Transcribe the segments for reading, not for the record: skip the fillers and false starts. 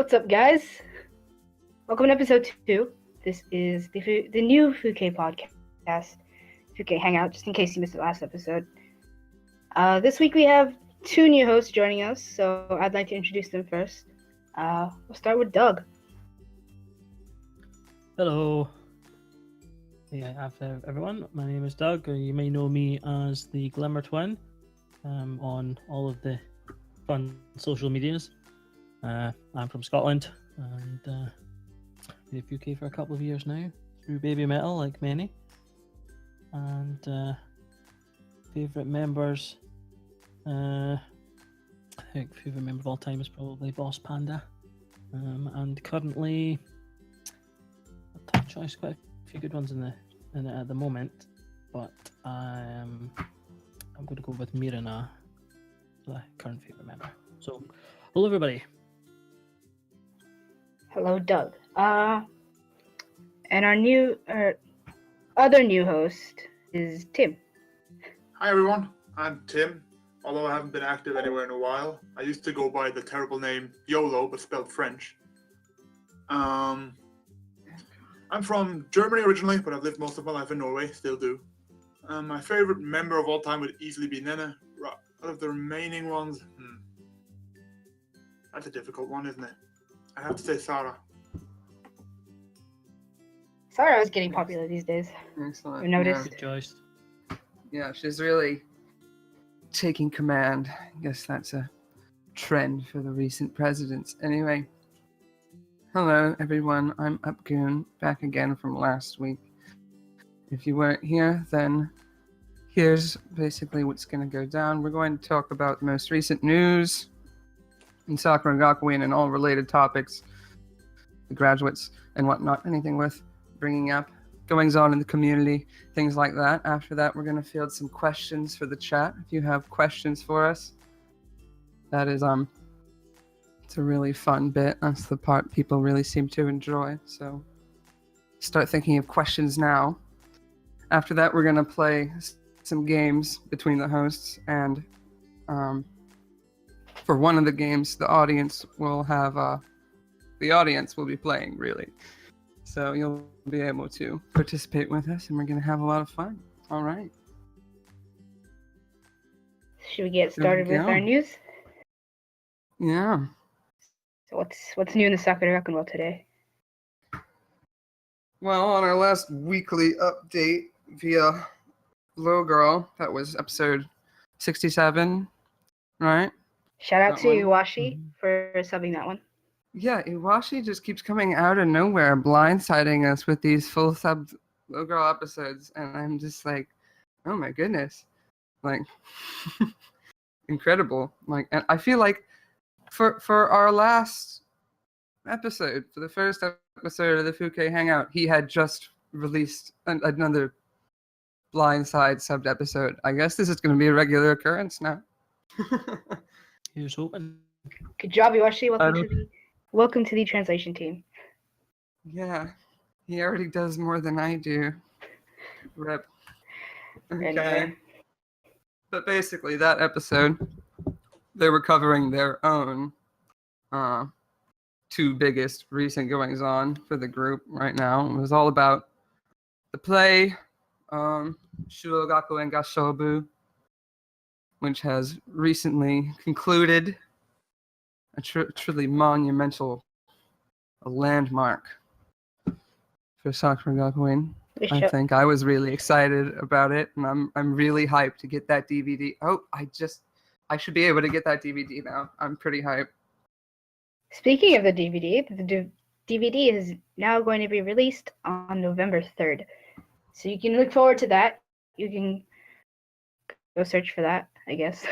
What's up, guys? Welcome to episode 2. This is the new FUKEI podcast, FUKEI Hangout, just in case you missed the last episode. This week we have 2 new hosts joining us, so I'd like to introduce them first. We'll start with Doug. Hello. After everyone, my name is Doug. You may know me as the Glimmer Twin on all of the fun social medias. I'm from Scotland and been in the UK for a couple of years now through Babymetal, like many. And favourite members, I think favourite member of all time is probably Boss Panda. And currently, a tough choice, quite a few good ones in it at the moment, but I'm going to go with Mirana, the current favourite member. So, hello everybody. Hello, Doug. And our other new host is Tim. Hi everyone, I'm Tim, although I haven't been active anywhere in a while. I used to go by the terrible name YOLO, but spelled French. I'm from Germany originally, but I've lived most of my life in Norway, still do. My favorite member of all time would easily be Nene. Out of the remaining ones, that's a difficult one, isn't it? I have to say Sarah. Sarah is getting popular these days. Excellent. I've noticed. Good choice. Yeah, she's really taking command. I guess that's a trend for the recent presidents. Anyway, hello everyone. I'm Upgoon, back again from last week. If you weren't here, then here's basically what's going to go down. We're going to talk about the most recent news in Sakura Gakuin and all related topics, the graduates and whatnot, anything worth bringing up, goings on in the community, things like that. After that, we're going to field some questions for the chat. If you have questions for us, that is it's a really fun bit. That's the part people really seem to enjoy. So start thinking of questions now. After that, we're going to play some games between the hosts, and for one of the games, the audience will be playing, really. So you'll be able to participate with us, and we're going to have a lot of fun. All right. Should we get started with our news? Yeah. So what's new in the Sakura Gakuin world today? Well, on our last weekly update via Low Girl, that was episode 67, right? Shout out That to one. Iwashi for subbing that one. Yeah, Iwashi just keeps coming out of nowhere, blindsiding us with these full sub Low Girl episodes, and I'm just like, oh my goodness, like, incredible. Like, and I feel like for our last episode, for the first episode of the FUKEI Hangout, he had just released another blindside subbed episode. I guess this is going to be a regular occurrence now. Here's hoping. Good job, Iwashi. Welcome to the translation team. Yeah, he already does more than I do. Rip. Okay. But basically, that episode, they were covering their own 2 biggest recent goings on for the group right now. It was all about the play, Shuro Gakuin Gashobu, which has recently concluded, a truly monumental, a landmark for Sakura Gakuin. I think I was really excited about it, and I'm really hyped to get that DVD. Oh, I should be able to get that DVD now. I'm pretty hyped. Speaking of the DVD is now going to be released on November 3rd. So you can look forward to that. You can go search for that, I guess.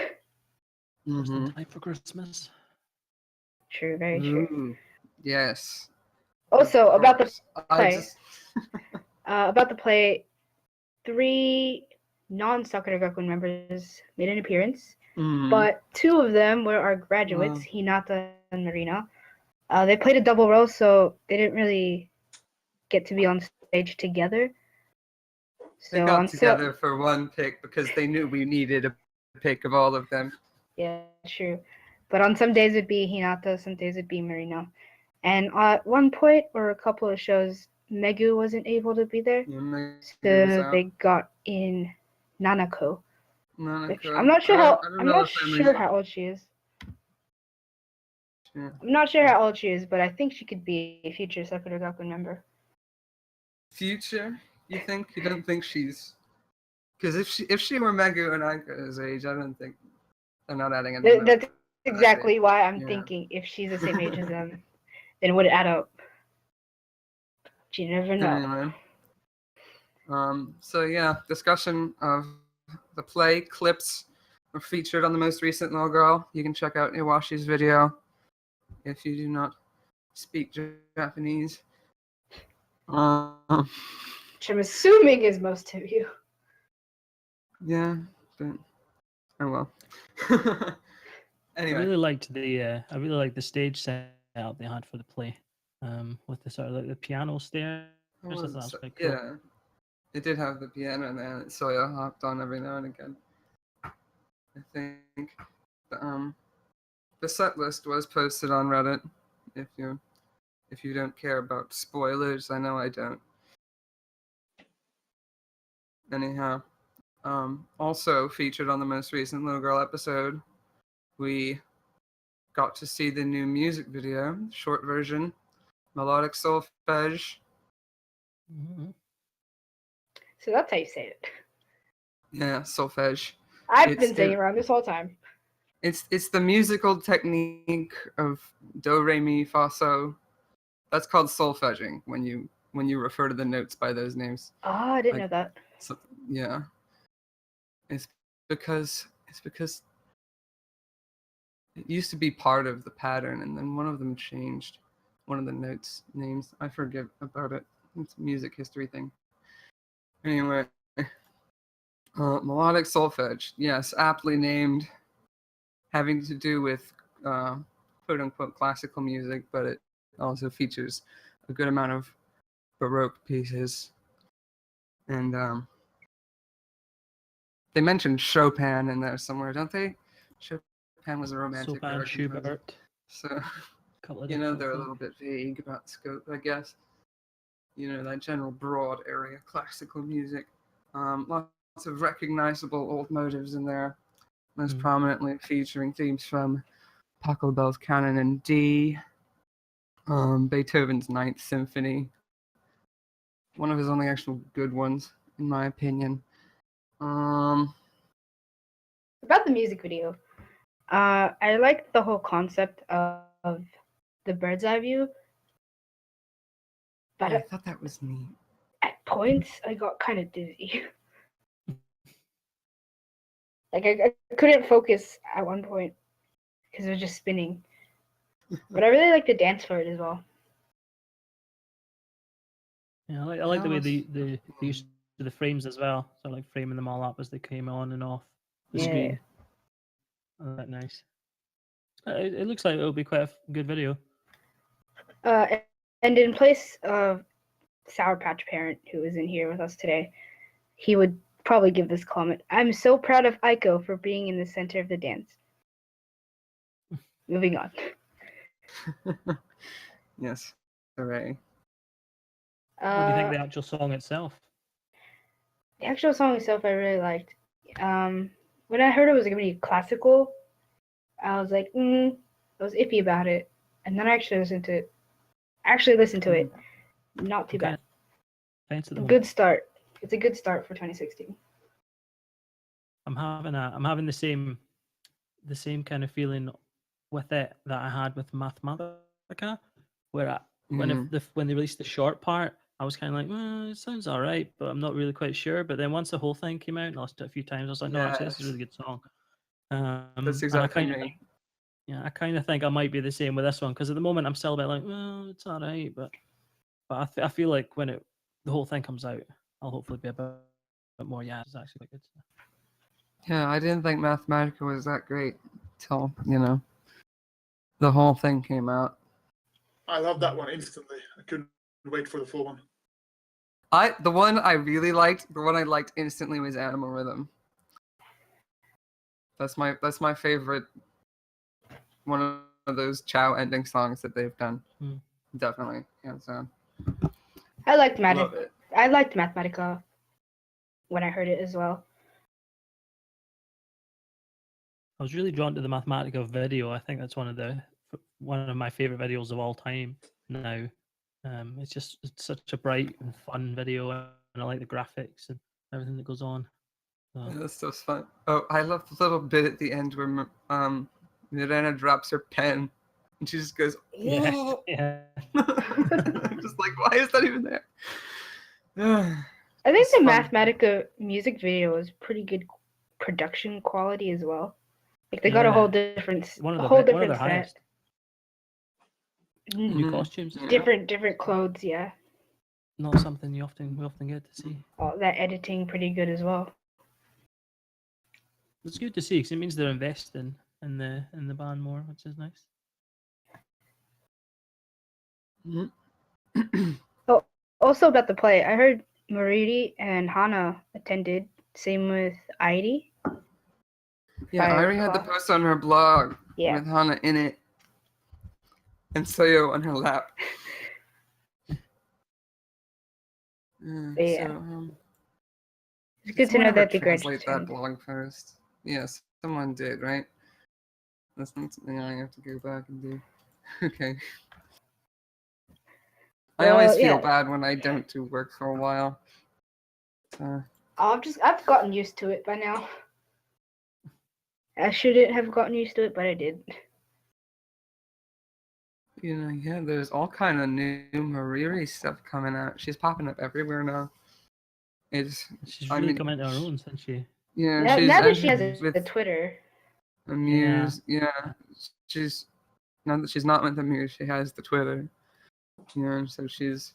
Just in time for Christmas. True, very true. Ooh, yes. Also, about the play, 3 non-Sakura Gakuin members made an appearance, but 2 of them were our graduates, Hinata and Marina. They played a double role, so they didn't really get to be on stage together. They got together for one pick because they knew we needed a pick of all of them. Yeah, true. But on some days it'd be Hinata, some days it'd be Marina. And at one point or a couple of shows, Megu wasn't able to be there, Yeah, Meg was so out. they got in Nanako. Which Nanako. I'm not sure I how. don't I'm know not the family's sure how old she is. Yeah. I'm not sure how old she is, but I think she could be a future Sakura Gakuin member. Future? You think? You don't think she's? Because if she were Megu and Aika's age, I don't think they're not adding any. That's exactly why I'm Yeah. thinking if she's the same age as them, then it would add up. But you never know. Anyway. So yeah, discussion of the play clips were featured on the most recent Little Girl. You can check out Iwashi's video if you do not speak Japanese. Which I'm assuming is most of you. Yeah, but oh well. I Anyway, really liked the stage setup they had for the play, with the sort of like the piano stairs. I thought that was quite cool. yeah, it did have the piano there that Soya hopped on every now and again. I think the set list was posted on Reddit. If you don't care about spoilers, I know I don't. Anyhow, also featured on the most recent Little Girl episode, we got to see the new music video, short version, melodic solfege. Mhm. So that's how you say it. Yeah, solfege. I've It's been saying the- it wrong this whole time. It's the musical technique of do, re, mi, fa, so. That's called solfeging when you refer to the notes by those names. Oh, I didn't Like- know that. So, yeah, it's because it used to be part of the pattern, and then one of them changed. One of the notes names. I forget about it. It's a music history thing. Anyway, melodic solfege. Yes, aptly named, having to do with quote unquote classical music, but it also features a good amount of Baroque pieces. And they mentioned Chopin in there somewhere, don't they? Chopin was a romantic Chopin, American composer. Schubert, So, a couple of they're different a folk. little bit vague about scope, I guess. That general broad area, classical music. Lots of recognizable old motives in there, most Mhm. prominently featuring themes from Pachelbel's Canon in D, Beethoven's Ninth Symphony, one of his only actual good ones, in my opinion. About the music video, I liked the whole concept of the bird's eye view, but Yeah, I thought that was neat. at points I got kind of dizzy. Like I couldn't focus at one point because it was just spinning. But I really like the dance for it as well. Yeah, I like the way was- they used the frames as well. So like framing them all up as they came on and off the Yeah. screen. Oh, that nice. It looks like it'll be quite a good video. And in place of Sour Patch Parent, who is in here with us today, he would probably give this comment. I'm so proud of Aiko for being in the center of the dance. Moving on. Yes, hooray. What do you think of Uh, the actual song itself? the actual song itself I really liked. When I heard it was gonna be classical, I was like, I was iffy about it. And then I actually listened to it. Not too Okay. bad. Thanks to the Good start. It's a good start for 2016. I'm having the same kind of feeling with it that I had with Mathematica, where when they released the short part, I was kind of like, it sounds all right, but I'm not really quite sure. But then once the whole thing came out and I listened to it a few times, I was like, no, actually, this is a really good song. That's and exactly I kind of me. I kind of think I might be the same with this one because at the moment I'm still a bit like, well, it's all right, but I feel like when the whole thing comes out, I'll hopefully be a bit more. Yeah, it's actually quite good. Yeah, I didn't think Mathematica was that great till, the whole thing came out. I love that one instantly. I couldn't wait for the full one. The one I really liked, the one I liked instantly was Animal Rhythm. That's my favorite one of those Chow ending songs that they've done. Definitely, hands down. I liked Love it. I liked Mathematica when I heard it as well. I was really drawn to the Mathematica video. I think that's one of my favorite videos of all time now. It's such a bright and fun video, and I like the graphics and everything that goes on. So, Yeah, that stuff's fun. Oh, I love the little bit at the end where Mirena drops her pen and she just goes, yeah, "Oh!" yeah. I'm just like, why is that even there? I think It's the fun. Mathematica music video is pretty good production quality as well. Like they got a Yeah. whole different, One of a the whole one of different their set, highest. New Mhm. costumes, Yeah. different clothes. Yeah, not something we often get to see. all that editing pretty good as well. It's good to see because it means they're investing in the band more, which is nice. Oh, also about the play, I heard Mariri and Hana attended. Same with Airi. Yeah, I Irie had the recall. post on her blog Yeah. with Hana in it and Soyo on her lap. Yeah. So, It's did good to someone know ever that they translate that graduated. blog post? Yes, someone did, right? That's not something I have to go back and do. Okay. I always Well, feel yeah. bad when I don't do work for a while. I've gotten used to it by now. I shouldn't have gotten used to it, but I did. Yeah, there's all kind of new Mariri stuff coming out. She's popping up everywhere now. She's I really mean, come into her own since she. yeah, Now, she's now that she has entered a with Twitter, Amuse. Yeah, she's now that she's not with Amuse, she has the Twitter. So she's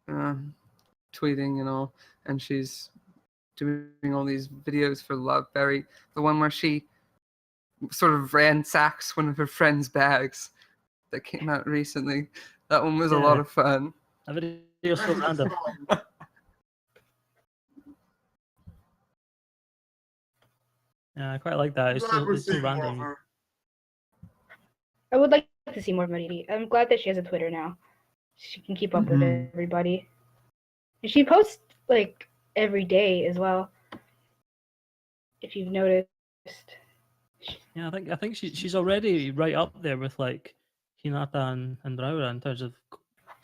tweeting and all, and she's doing all these videos for Loveberry. The one where she sort of ransacks one of her friend's bags that came out recently. That one was a lot Yeah. of fun. A video so random. Yeah, I quite like that. It's Glad we're so seeing more of random. her. I would like to see more of Mariri. I'm glad that she has a Twitter now. She can keep up with everybody. And she posts like every day as well. If you've noticed. Yeah, I think she's already right up there with like Hinata and Raura in terms of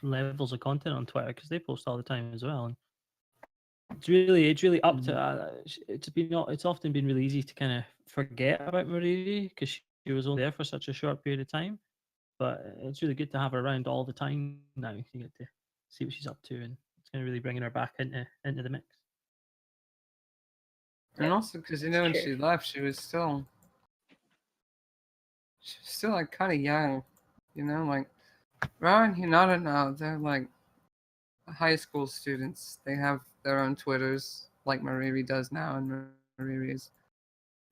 levels of content on Twitter because they post all the time as well. And it's really up to. It's often been really easy to kind of forget about Mariri because she was only there for such a short period of time. But it's really good to have her around all the time now. You get to see what she's up to, and it's kind of really bringing her back into the mix. And also because when she left, she was still like kind of young, like Ra and Hinata now, they're like high school students. They have their own Twitters like Mariri does now, and Mariri is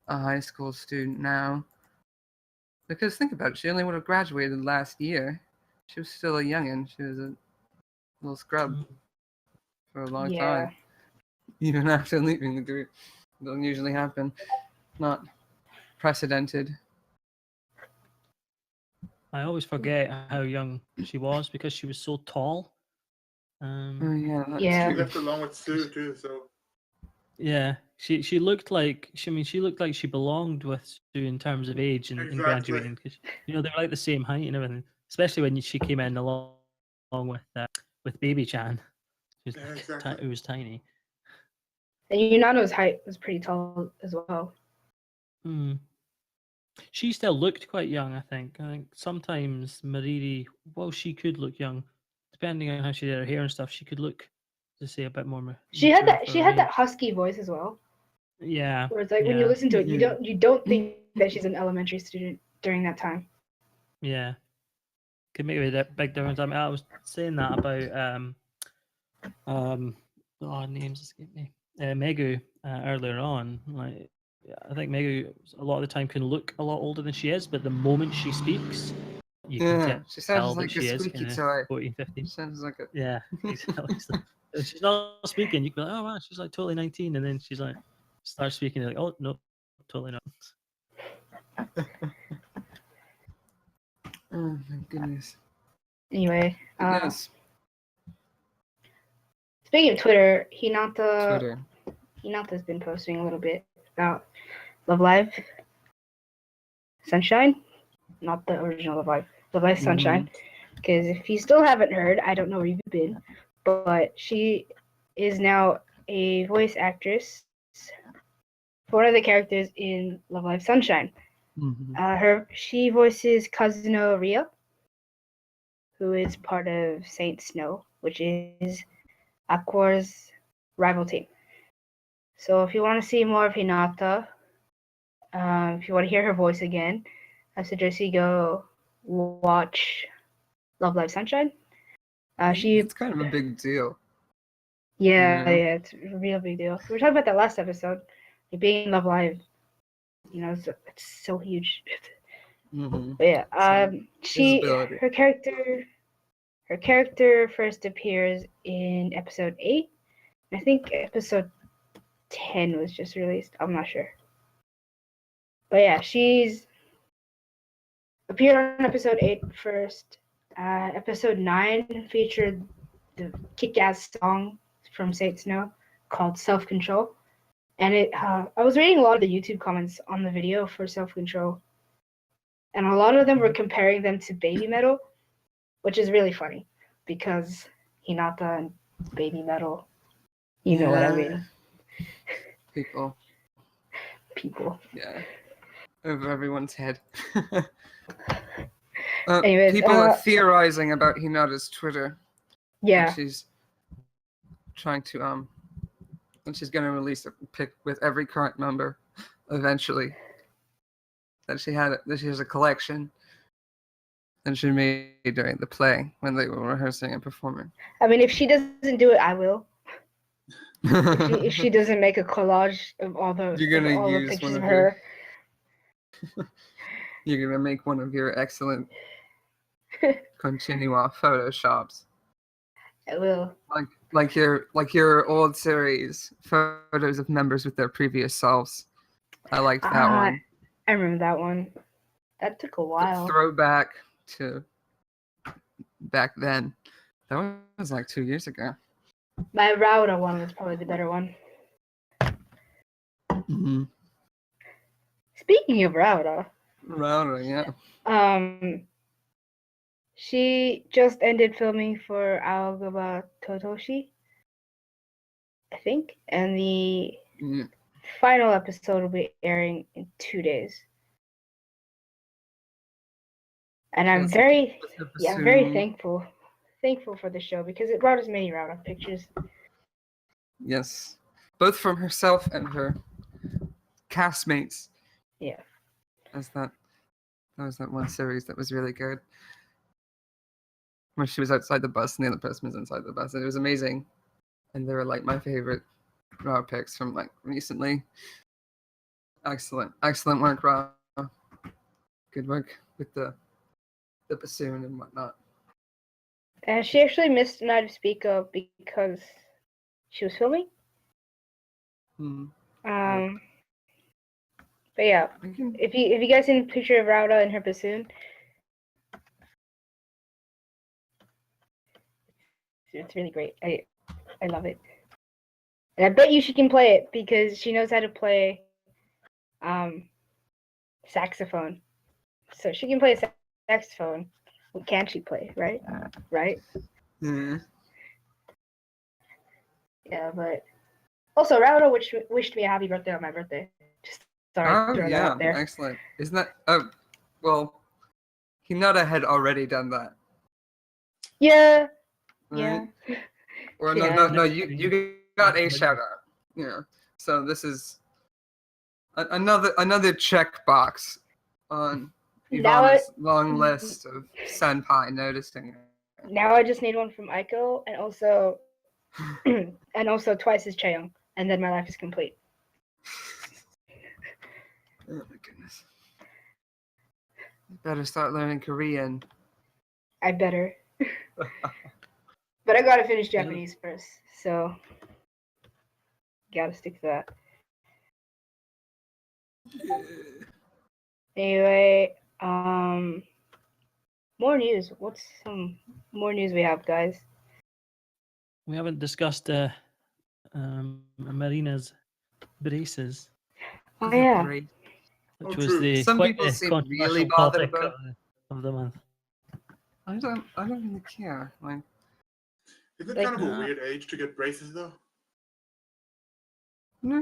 a high school student now. Because think about it, she only would have graduated last year. She was still a youngin'. She was a little scrub for a long time. Even after leaving the group. It doesn't usually happen. Not precedented. I always forget how young she was because she was so tall. Yeah, that's Yeah. She true. left along with Sue too, so Yeah, she looked like she looked like she belonged with Sue in terms of age and Exactly. graduating because they're like the same height and everything. Especially when she came in along with Baby Chan, who's yeah, exactly. who was tiny. And Yunano's height was pretty tall as well. She still looked quite young, I think. I think sometimes Mariri, well, she could look young, depending on how she did her hair and stuff. She could look, to say, a bit more. She had mature that. for She her had that age. husky voice as well. Yeah. Where it's like when you listen to it, you don't think that she's an elementary student during that time. Yeah. Could make a big difference. I mean, I was saying that about names escape me. Megu earlier on. Like, I think Megu a lot of the time can look a lot older than she is, but the moment she speaks, you can She tell sounds that like she a is squeaky kind of toy. 14, 15. Sounds like a Yeah, exactly. So if she's not speaking, you can be like, oh wow, she's like totally 19, and then she's like starts speaking, you're like, oh no, totally not. Oh my goodness. Anyway, Yes. speaking of Twitter, Hinata's been posting a little bit about Love Live Sunshine, not the original Love Live, Love Live Sunshine. Because if you still haven't heard, I don't know where you've been, but she is now a voice actress for one of the characters in Love Live Sunshine. She voices Kazuno Ria, who is part of Saint Snow, which is Aqua's rival team. So if you want to see more of Hinata, if you want to hear her voice again, I suggest you go watch Love Live Sunshine. It's kind of a big deal. Yeah, it's a real big deal. We were talking about that last episode, like being in Love Live. You know, it's so huge. But yeah, her character first appears in episode 8. I think episode 10 was just released. I'm not sure. But yeah, she's appeared on episode 8 first. Episode 9 featured the kick-ass song from Saint Snow called Self-Control. And I was reading a lot of the YouTube comments on the video for Self-Control. And a lot of them were comparing them to Babymetal, which is really funny because Hinata and Babymetal, you know what I mean. People. Yeah. Over everyone's head. Anyways, people are theorizing about Hinata's Twitter. Yeah. And she's trying to and she's gonna release a pic with every current member eventually. That she has a collection that she made during the play when they were rehearsing and performing. I mean, if she doesn't do it, I will. If she doesn't make a collage of all the pictures of her. You're gonna make one of your excellent Konchiniwa photoshops. I will. Like your old series photos of members with their previous selves. I liked that one. I remember that one. That took a while. The throwback to back then. That was like 2 years ago. My Rauda one was probably the better one. Speaking of Rauda, yeah. She just ended filming for Aogaba Totoshi, I think, and the final episode will be airing in 2 days. And I'm very thankful for the show because it brought us many Rauda pictures. Yes, both from herself and her castmates. Yeah. That was that one series that was really good. When she was outside the bus and the other person was inside the bus. And it was amazing. And they were like my favorite raw picks from like recently. Excellent work, Raw. Good work with the bassoon and whatnot. And she actually missed Night of Speak Up because she was filming. But yeah, if you guys seen a picture of Rauda and her bassoon, it's really great. I love it. And I bet you she can play it because she knows how to play saxophone. So she can play a saxophone. What can she play, right? Right? Yeah, but also Rauda wished me a happy birthday on my birthday. Just throw that out there. Excellent. Isn't that well, Hinata had already done that. Yeah. Right? Yeah. Or no, you got a shout out. Yeah. So this is another checkbox on Ivana's long list of senpai noticing. Now I just need one from Aiko and also twice as Chaeyoung, and then my life is complete. Oh my goodness. You better start learning Korean. I better. But I gotta finish Japanese first, so gotta stick to that. Anyway, More news. What's some more news we have, guys? We haven't discussed Marina's braces, Oh yeah. Great. which Oh, was true. the Some quite people a seem controversial really bothered topic about. of the month. I don't really care. Like, Isn't it Like- kind of a weird age to get braces though?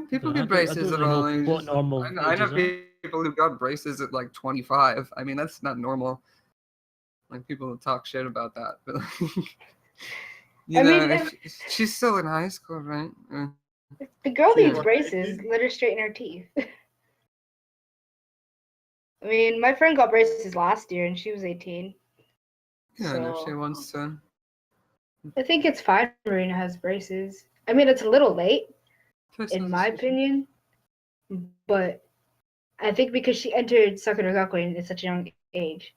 people I get don't braces at really all know what ages. normal I know ages are. people who got braces at like 25. I mean, that's not normal. Like, people talk shit about that, but you I know, mean, if she's still in high school, right? If the girl Yeah. needs braces, let her straighten her teeth. I mean, my friend got braces last year and she was 18. Yeah, and if she So wants to. I think it's fine Marina has braces. I mean, it's a little late, in my opinion, but I think because she entered Sakura Gakuin at such a young age,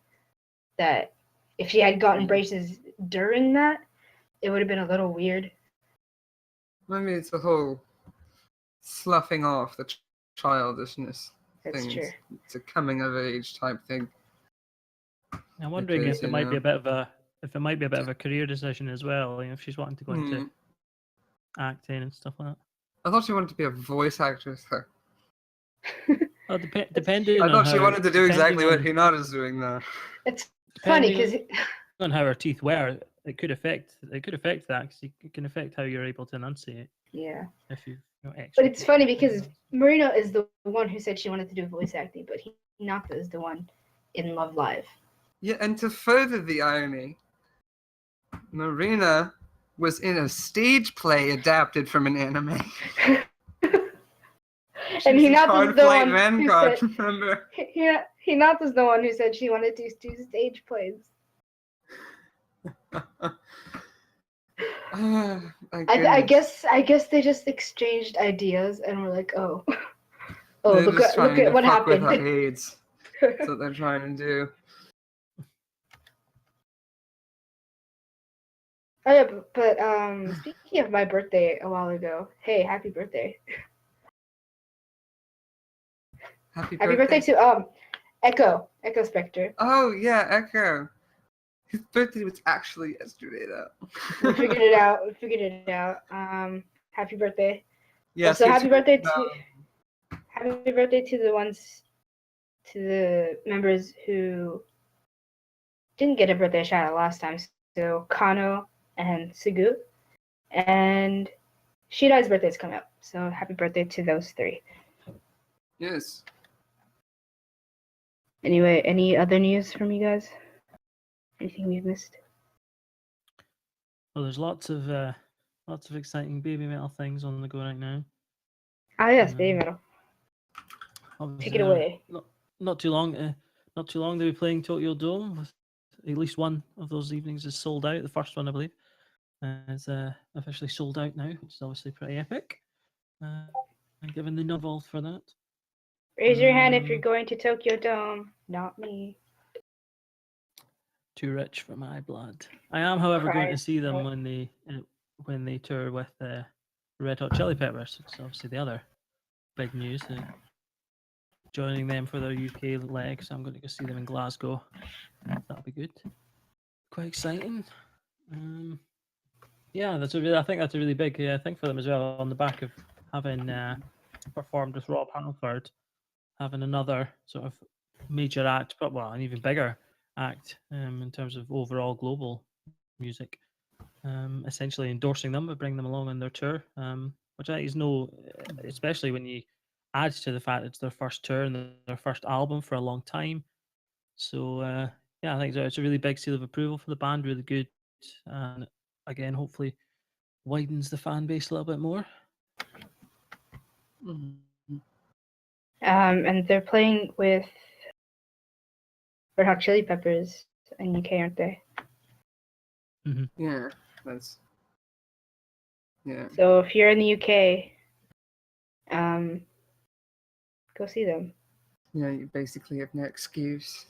that if she had gotten braces during that, it would have been a little weird. Maybe it's the whole sloughing off the childishness That's thing. true. It's a coming of age type thing. I'm wondering Because, if it you might be know- a bit of a career decision as well. You know, if she's wanting to go into acting and stuff like that. I thought she wanted to be a voice actress. Though. Well, depending I on thought she how- wanted to do exactly what depending Hinata's doing now. It's funny because on how her teeth were, it could affect that because it can affect how you're able to enunciate yeah. if you know But extra it's teeth. funny because Marina is the one who said she wanted to do voice acting, but Hinata is the one in Love Live. Yeah, and to further the irony, Marina was in a stage play adapted from an anime. And She's Hinata's the Flight one who Vanguard, said remember? Hinata's the one who said she wanted to do stage plays. I guess they just exchanged ideas and were like, oh, They're look just trying at to what fuck with happened. our AIDS. That's what they're trying to do. Oh yeah, but speaking of my birthday a while ago, hey, happy birthday! Happy Happy birthday to Echo Spectre. Oh yeah, Echo. His birthday was actually yesterday, though. We figured it out. Happy birthday! Yes. Also, happy birthday to the members who didn't get a birthday shout out last time. So Kano and Sugu, and Shirai's birthday is coming up. So happy birthday to those three. Yes. Anyway, any other news from you guys? Anything we've missed? Well, there's lots of exciting Babymetal things on the go right now. Ah yes, Babymetal. Obviously, Take it away. Not too long. They'll be playing Tokyo Dome. With at least one of those evenings is sold out. The first one, I believe, is officially sold out now, which is obviously pretty epic. I'm giving the novel for that. Raise your hand if you're going to Tokyo Dome. Not me. Too rich for my blood. I am, however, going to Christ. see them when they tour with Red Hot Chili Peppers. It's obviously the other big news. Joining them for their UK leg, so I'm going to go see them in Glasgow. That'll be good. Quite exciting. Yeah, I think that's a really big thing for them as well. On the back of having performed with Rob Halford, having another sort of major act, but well, an even bigger act in terms of overall global music, essentially endorsing them, but bring them along on their tour, which I think is especially when you add to the fact it's their first tour and their first album for a long time. So yeah, I think it's a really big seal of approval for the band, really good, and again, hopefully widens the fan base a little bit more. And they're playing with Red Hot Chili Peppers in UK, aren't they? Yeah, that's. Yeah. So if you're in the UK, go see them. Yeah, you basically have no excuse.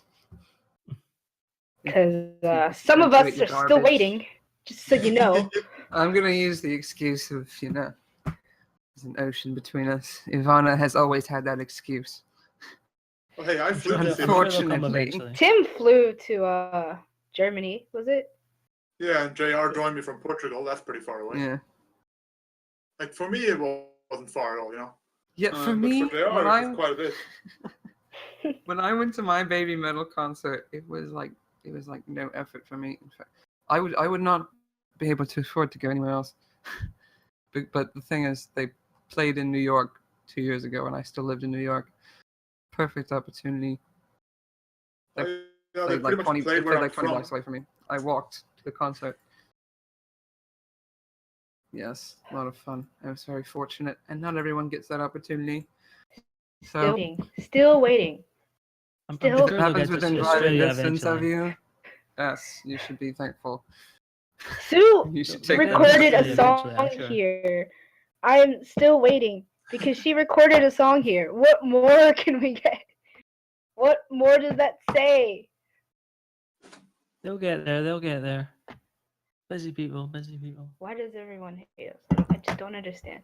Because some of us are still waiting, just so you know. I'm gonna use the excuse of, there's an ocean between us. Ivana has always had that excuse. Well, hey, I flew to see them. Unfortunately. Tim flew to Germany, was it? Yeah, and JR joined me from Portugal. That's pretty far away. Yeah. Like, for me, it wasn't far at all, you know? Yeah, for But me, for JR, when it I was quite a bit. when I went to my Babymetal concert, it was like no effort for me. In fact, I would not be able to afford to go anywhere else. But the thing is, they played in New York 2 years ago, and I still lived in New York. Perfect opportunity. They Yeah, they played pretty like much 20. They played played where I'm like 20 from. blocks away from me. I walked to the concert. Yes, a lot of fun. I was very fortunate, and not everyone gets that opportunity. So Still waiting. I'm Still- sure if it they'll happens get to within driving Australia distance of eventually. you, yes, you should be thankful. Sue You should They'll take get that. to recorded a Australia song eventually, I'm sure. here. I'm still waiting because she recorded a song here. What more can we get? What more does that say? They'll get there. They'll get there. Busy people. Busy people. Why does everyone hate us? I just don't understand.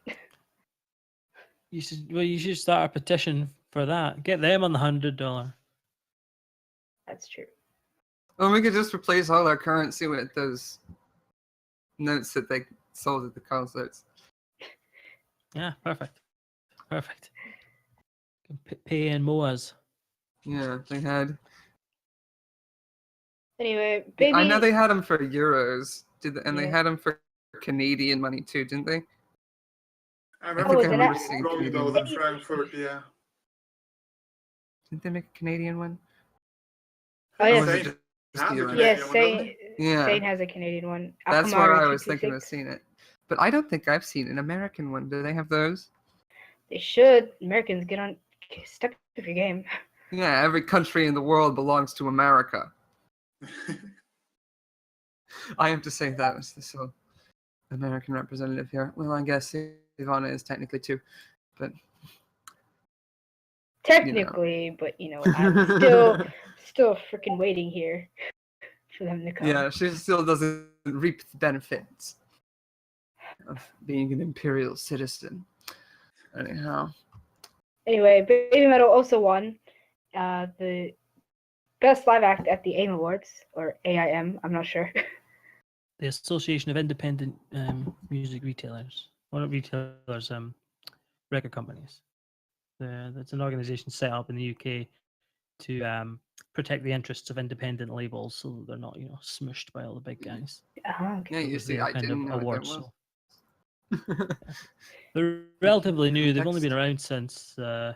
You should start a petition for that. Get them on the $100. That's true. Or we could just replace all our currency with those notes that they sold at the concerts. Yeah, perfect. Perfect. Pay in MOAs. Yeah, they had. Anyway, baby. I know they had them for euros, and they Yeah. had them for Canadian money too, didn't they? I I remember think I and remember that- seeing throwing Canadian those one. in Frankfurt, yeah. Didn't they make a Canadian one? Oh Or yeah, was it Saint just has the a euro? Canadian yes, one, doesn't Saint. Yeah. Saint has a Canadian one. That's where Akamara I was thinking of 226. seeing it. But I don't think I've seen an American one. Do they have those? They should. Americans step up your game. Yeah, every country in the world belongs to America. I have to say that as the sole American representative here. Well, I guess Ivana is technically too, but Technically, but I'm still freaking waiting here for them to come. yeah, she still doesn't reap the benefits of being an imperial citizen. Anyhow, Anyway, Babymetal also won the Best Live Act at the AIM Awards, or AIM, I'm not sure. The Association of Independent Music Retailers. Well, not retailers, record companies. That's an organization set up in the UK to protect the interests of independent labels so that they're not, smushed by all the big guys. Okay. yeah, That you was see, their I kind didn't of know what award, that was. so- They're relatively new. They've only been Context. around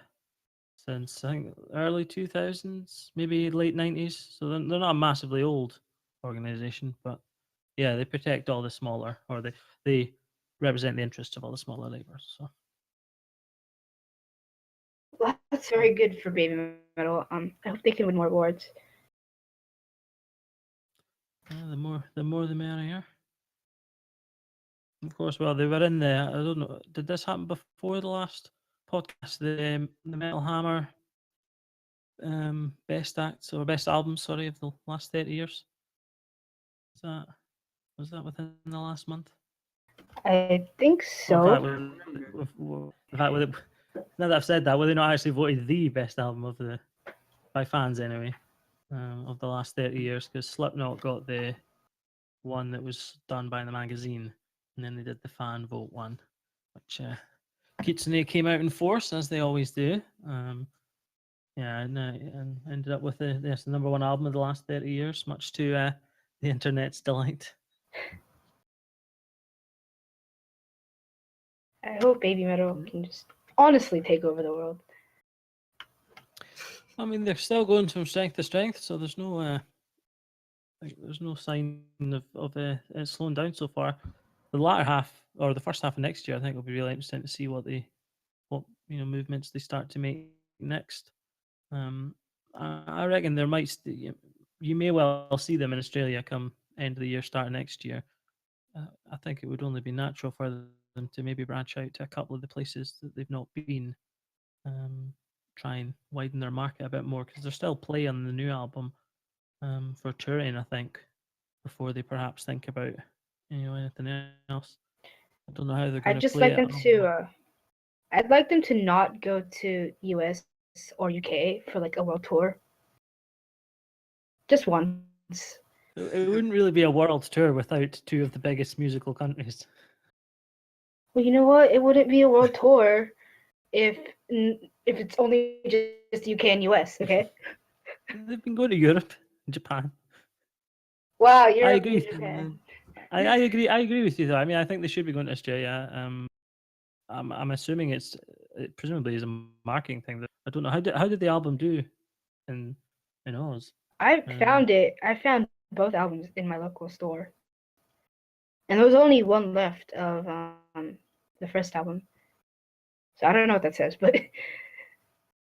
since I think early 2000s, maybe late 90s. So they're not a massively old organization, but yeah, they protect all the smaller, or they represent the interests of all the smaller labels. So Well, that's very good for Babymetal. I hope they can win more awards. the more the merrier. Of course, well, they were in there. I don't know. Did this happen before the last podcast? The Metal Hammer best acts or best albums, sorry, of the last 30 years. Was that within the last month? I think Well, so. in fact, now that I've said that, were they not actually voted the best album by fans anyway, of the last 30 years? Because Slipknot got the one that was done by the magazine, and then they did the fan vote one, which Kitsune came out in force, as they always do. And ended up with the number one album of the last 30 years, much to the internet's delight. I hope Babymetal can just honestly take over the world. I mean, they're still going from strength to strength, so there's no sign of it slowing down so far. The latter half, or the first half of next year, I think will be really interesting to see what movements they start to make next. I reckon there might you may well see them in Australia come end of the year, start next year. I think it would only be natural for them to maybe branch out to a couple of the places that they've not been. Try and widen their market a bit more, because they're still playing the new album for touring, I think, before they perhaps think about anything else. I don't know how they're going I'd to just play like it. them to. I'd like them to not go to US or UK for like a world tour. Just once. It wouldn't really be a world tour without two of the biggest musical countries. Well, you know what? It wouldn't be a world tour if it's only just UK and US. Okay. They've been going to Europe and Japan. Wow, I Europe agree. and Japan. I agree. I agree with you, though. I mean, I think they should be going to Australia. I'm assuming it presumably is a marketing thing. I don't know how did the album do in Oz? I found it. I found both albums in my local store, and there was only one left of the first album. So I don't know what that says, but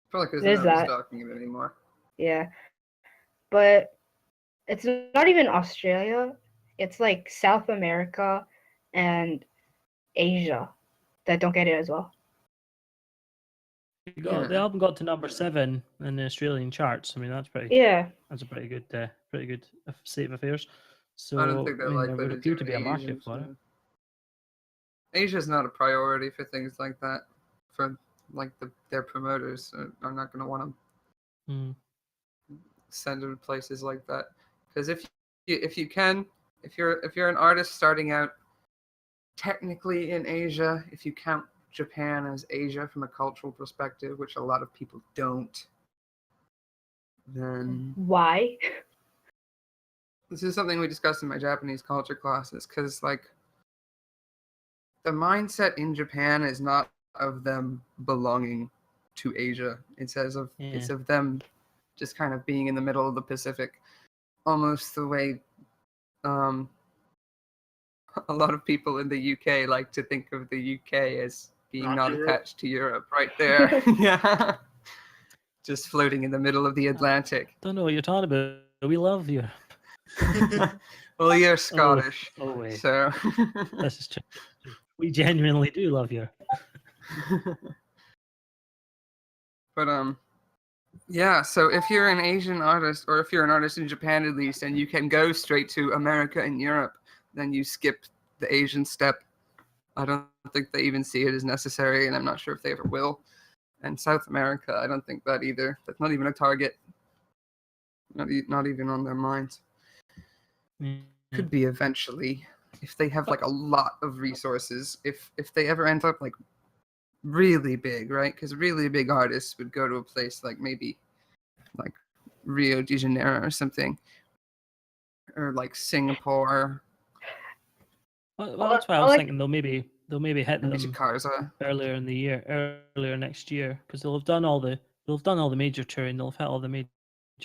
Probably because There's they're not that. restocking it anymore. yeah. But it's not even Australia. It's like South America and Asia that don't get it as well. The album got to number 7 in the Australian charts. I mean, that's a pretty good state of affairs. So I don't think they're there likely would to appear do to be a market Asian, for it. so- Asia's not a priority for things like that. For like their promoters are not going to want to Hmm. send them to places like that. Because if you're an artist starting out, technically in Asia, if you count Japan as Asia from a cultural perspective, which a lot of people don't, then Why? this is something we discussed in my Japanese culture classes. Because like the mindset in Japan is not of them belonging to Asia. It's of them just kind of being in the middle of the Pacific, almost the way a lot of people in the UK like to think of the UK as being not Europe. attached to Europe, right there. Yeah, just floating in the middle of the Atlantic. Don't know what you're talking about. We love you. Well, you're Scottish, Oh wait, so this is true. We genuinely do love you. But yeah, so if you're an Asian artist, or if you're an artist in Japan at least, and you can go straight to America and Europe, then you skip the Asian step. I don't think they even see it as necessary, and I'm not sure if they ever will. And South America, I don't think that either. That's not even a target. Not even on their minds. Could be eventually, if they have like a lot of resources. If they ever end up like really big, right? Because really big artists would go to a place like maybe like Rio de Janeiro or something, or like Singapore, Well, that's why I was thinking they'll maybe hit them Jakarta. earlier next year, because they'll have done all the major touring. They'll have hit all the major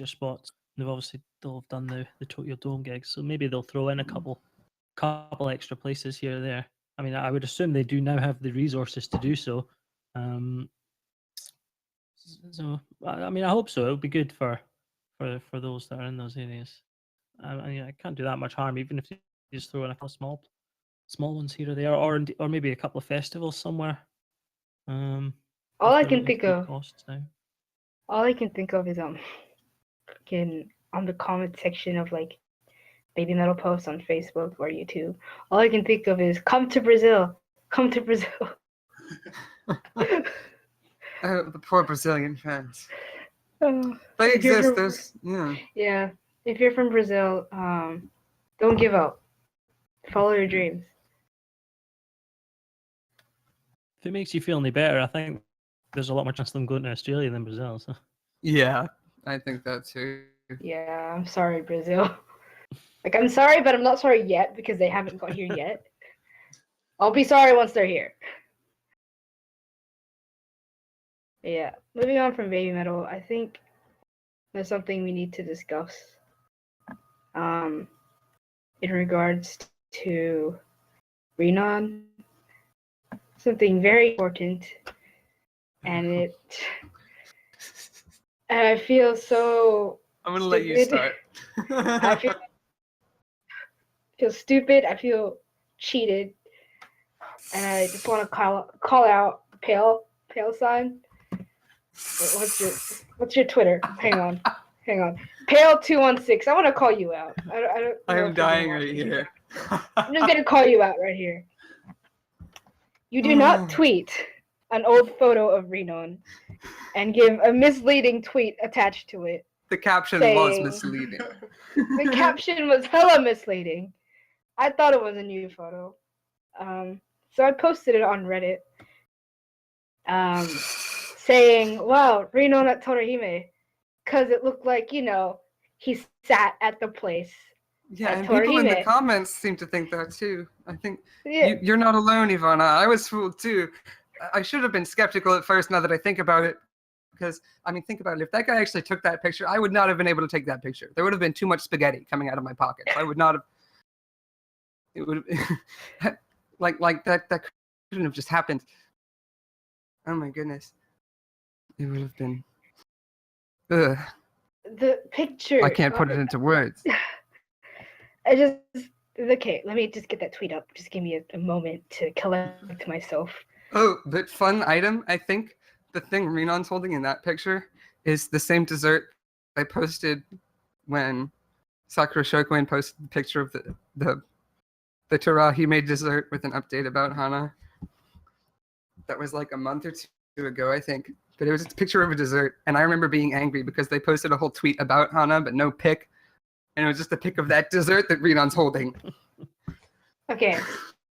spots. They'll have done the Tokyo Dome gigs. So maybe they'll throw in a couple extra places here or there. I mean, I would assume they do now have the resources to do so. So I mean, I hope so. It would be good for those that are in those areas. I mean, I can't do that much harm, even if you just throw in a couple small ones here or there, or maybe a couple of festivals somewhere. All I can think of costs now. All I can think of is fucking on the comment section of like Babymetal posts on Facebook or YouTube. All I can think of is come to Brazil. The poor Brazilian fans. Oh, They if you're exist. from- Yeah. If you're from Brazil, don't give up. Follow your dreams. If it makes you feel any better, I think there's a lot more chance of them going to Australia than Brazil. So. Yeah, I think that too. Yeah, I'm sorry, Brazil. Like, I'm sorry, but I'm not sorry yet because they haven't got here yet. I'll be sorry once they're here. Yeah, moving on from Babymetal, I think there's something we need to discuss. In regards to Renan, something very important, and I feel so. I'm gonna let you start. I feel stupid. I feel cheated, and I just want to call out Pale sign. What's your Twitter? Hang on. Pale 216. I want to call you out. I am dying right here. I'm just gonna call you out right here. You do not tweet an old photo of Renan and give a misleading tweet attached to it The caption was Saying- misleading. The caption was hella misleading. I thought it was a new photo. So I posted it on Reddit. Saying, wow, Reno na Torihime. Because it looked like, he sat at the place. Yeah, At and people in the Torihime. comments seem to think that too. I think Yeah. you're not alone, Ivana. I was fooled too. I should have been skeptical at first now that I think about it. Because, think about it. If that guy actually took that picture, I would not have been able to take that picture. There would have been too much spaghetti coming out of my pockets. I would not have. It would have. like that couldn't have just happened. Oh my goodness. It would have been. Ugh. The picture. I can't put it into words. Okay, let me just get that tweet up. Just give me a moment to collect myself. Oh, but fun item, I think the thing Renon's holding in that picture is the same dessert I posted when Sakura Gakuin posted the picture of the Torahime dessert with an update about Hana. That was like a month or two ago, I think. But it was a picture of a dessert, and I remember being angry because they posted a whole tweet about Hana, but no pic. And it was just a pic of that dessert that Renon's holding. Okay,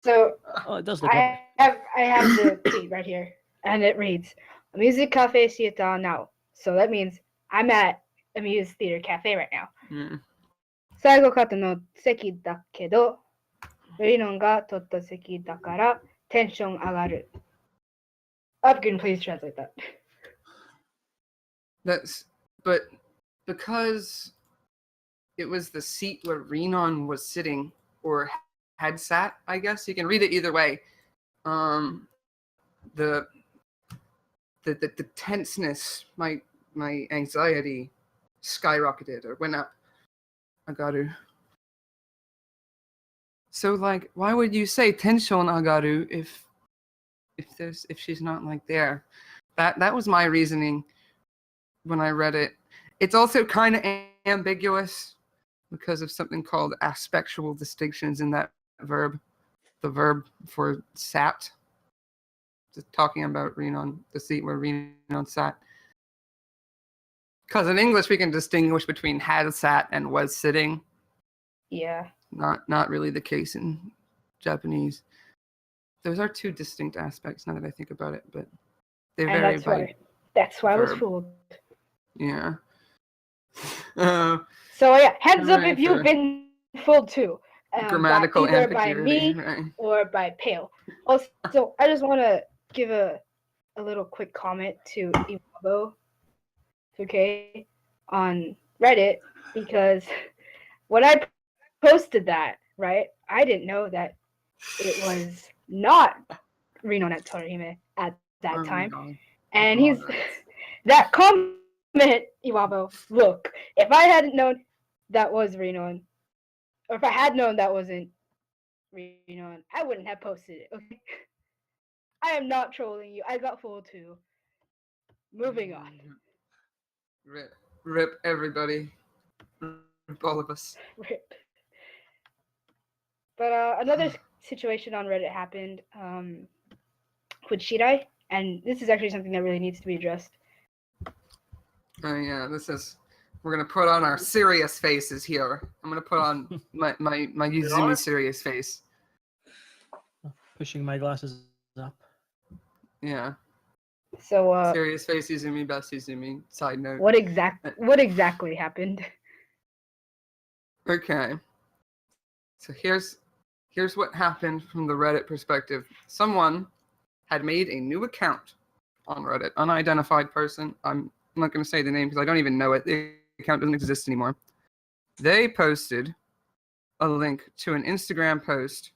so Oh, it does look I have the tweet right here, and it reads, Music Cafe Theater now. So that means I'm at Amuse Theater Cafe right now. Mm. 最後方の席だけど、リノンが取った席だからテンション上がる。Upgoon, please translate that. But because it was the seat where Renon was sitting or had sat, I guess you can read it either way. The tenseness, my anxiety skyrocketed or went up. Agaru. So like, why would you say tenshon agaru if she's not like there? That was my reasoning when I read it. It's also kind of ambiguous because of something called aspectual distinctions in that verb, the verb for sat. Just talking about Renon, the seat where Renon sat. Because in English we can distinguish between had sat and was sitting. Yeah. Not really the case in Japanese. Those are two distinct aspects now that I think about it, but they vary by that's why I was verb. fooled. Yeah. So yeah, heads up if you've been fooled too. Grammatical either by ambiguity, me right? or by Pale. Also, I just want to give a little quick comment to Iwabo FUKEI on Reddit, because when I posted that, right, I didn't know that it was not Reno na Torihime at that time. And he's that comment, Iwabo, look, if I hadn't known that was Reno, or if I had known that wasn't Reno, I wouldn't have posted it, okay? I am not trolling you. I got fooled too. Moving on. Rip everybody. Rip all of us. Rip. But another situation on Reddit happened with Shirai, and this is actually something that really needs to be addressed. Oh yeah, we're gonna put on our serious faces here. I'm gonna put on my Yuzumi serious face. pushing my glasses up. Yeah. So Serious face Yuzumi, best Yuzumi. Side note. what exactly happened? Okay. So here's what happened from the Reddit perspective. Someone had made a new account on Reddit, unidentified person. I'm not going to say the name because I don't even know it. The account doesn't exist anymore. They posted a link to an Instagram post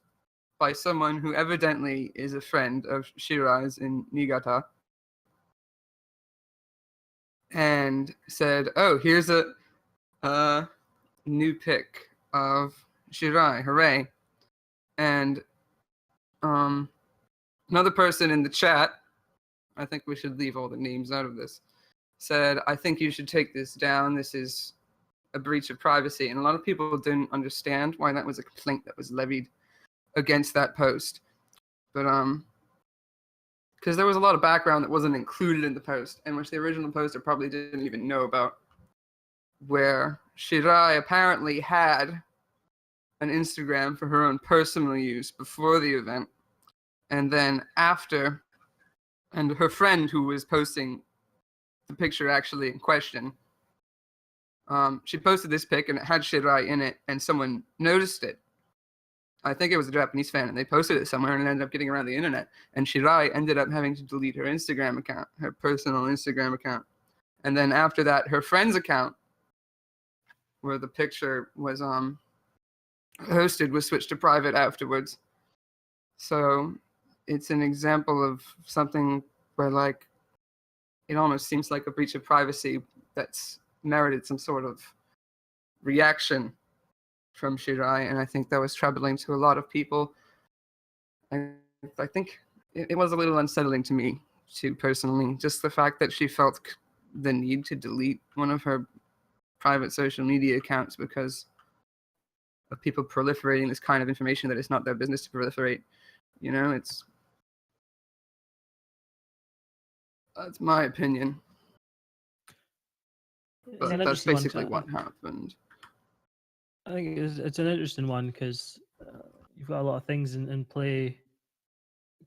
by someone who evidently is a friend of Shirai's in Niigata, and said, "Oh, here's a new pic of Shirai. Hooray!" And another person in the chat, I think we should leave all the names out of this, said, "I think you should take this down. This is a breach of privacy." And a lot of people didn't understand why that was a complaint that was levied against that post. But because there was a lot of background that wasn't included in the post, and which the original poster probably didn't even know about. where Shirai apparently had an Instagram for her own personal use before the event, and then after, and her friend who was posting the picture actually in question, she posted this pic and it had Shirai in it, and someone noticed it. I think it was a Japanese fan, and they posted it somewhere, and it ended up getting around the internet. And Shirai ended up having to delete her Instagram account, her personal Instagram account. And then after that, her friend's account, where the picture was hosted, was switched to private afterwards. So it's an example of something where, like, it almost seems like a breach of privacy that's merited some sort of reaction from Shirai, and I think that was troubling to a lot of people. I think it was a little unsettling to me too, personally, just the fact that she felt the need to delete one of her private social media accounts because of people proliferating this kind of information that it's not their business to proliferate. You know, that's my opinion. But that's basically what happened. I think it's an interesting one because you've got a lot of things in play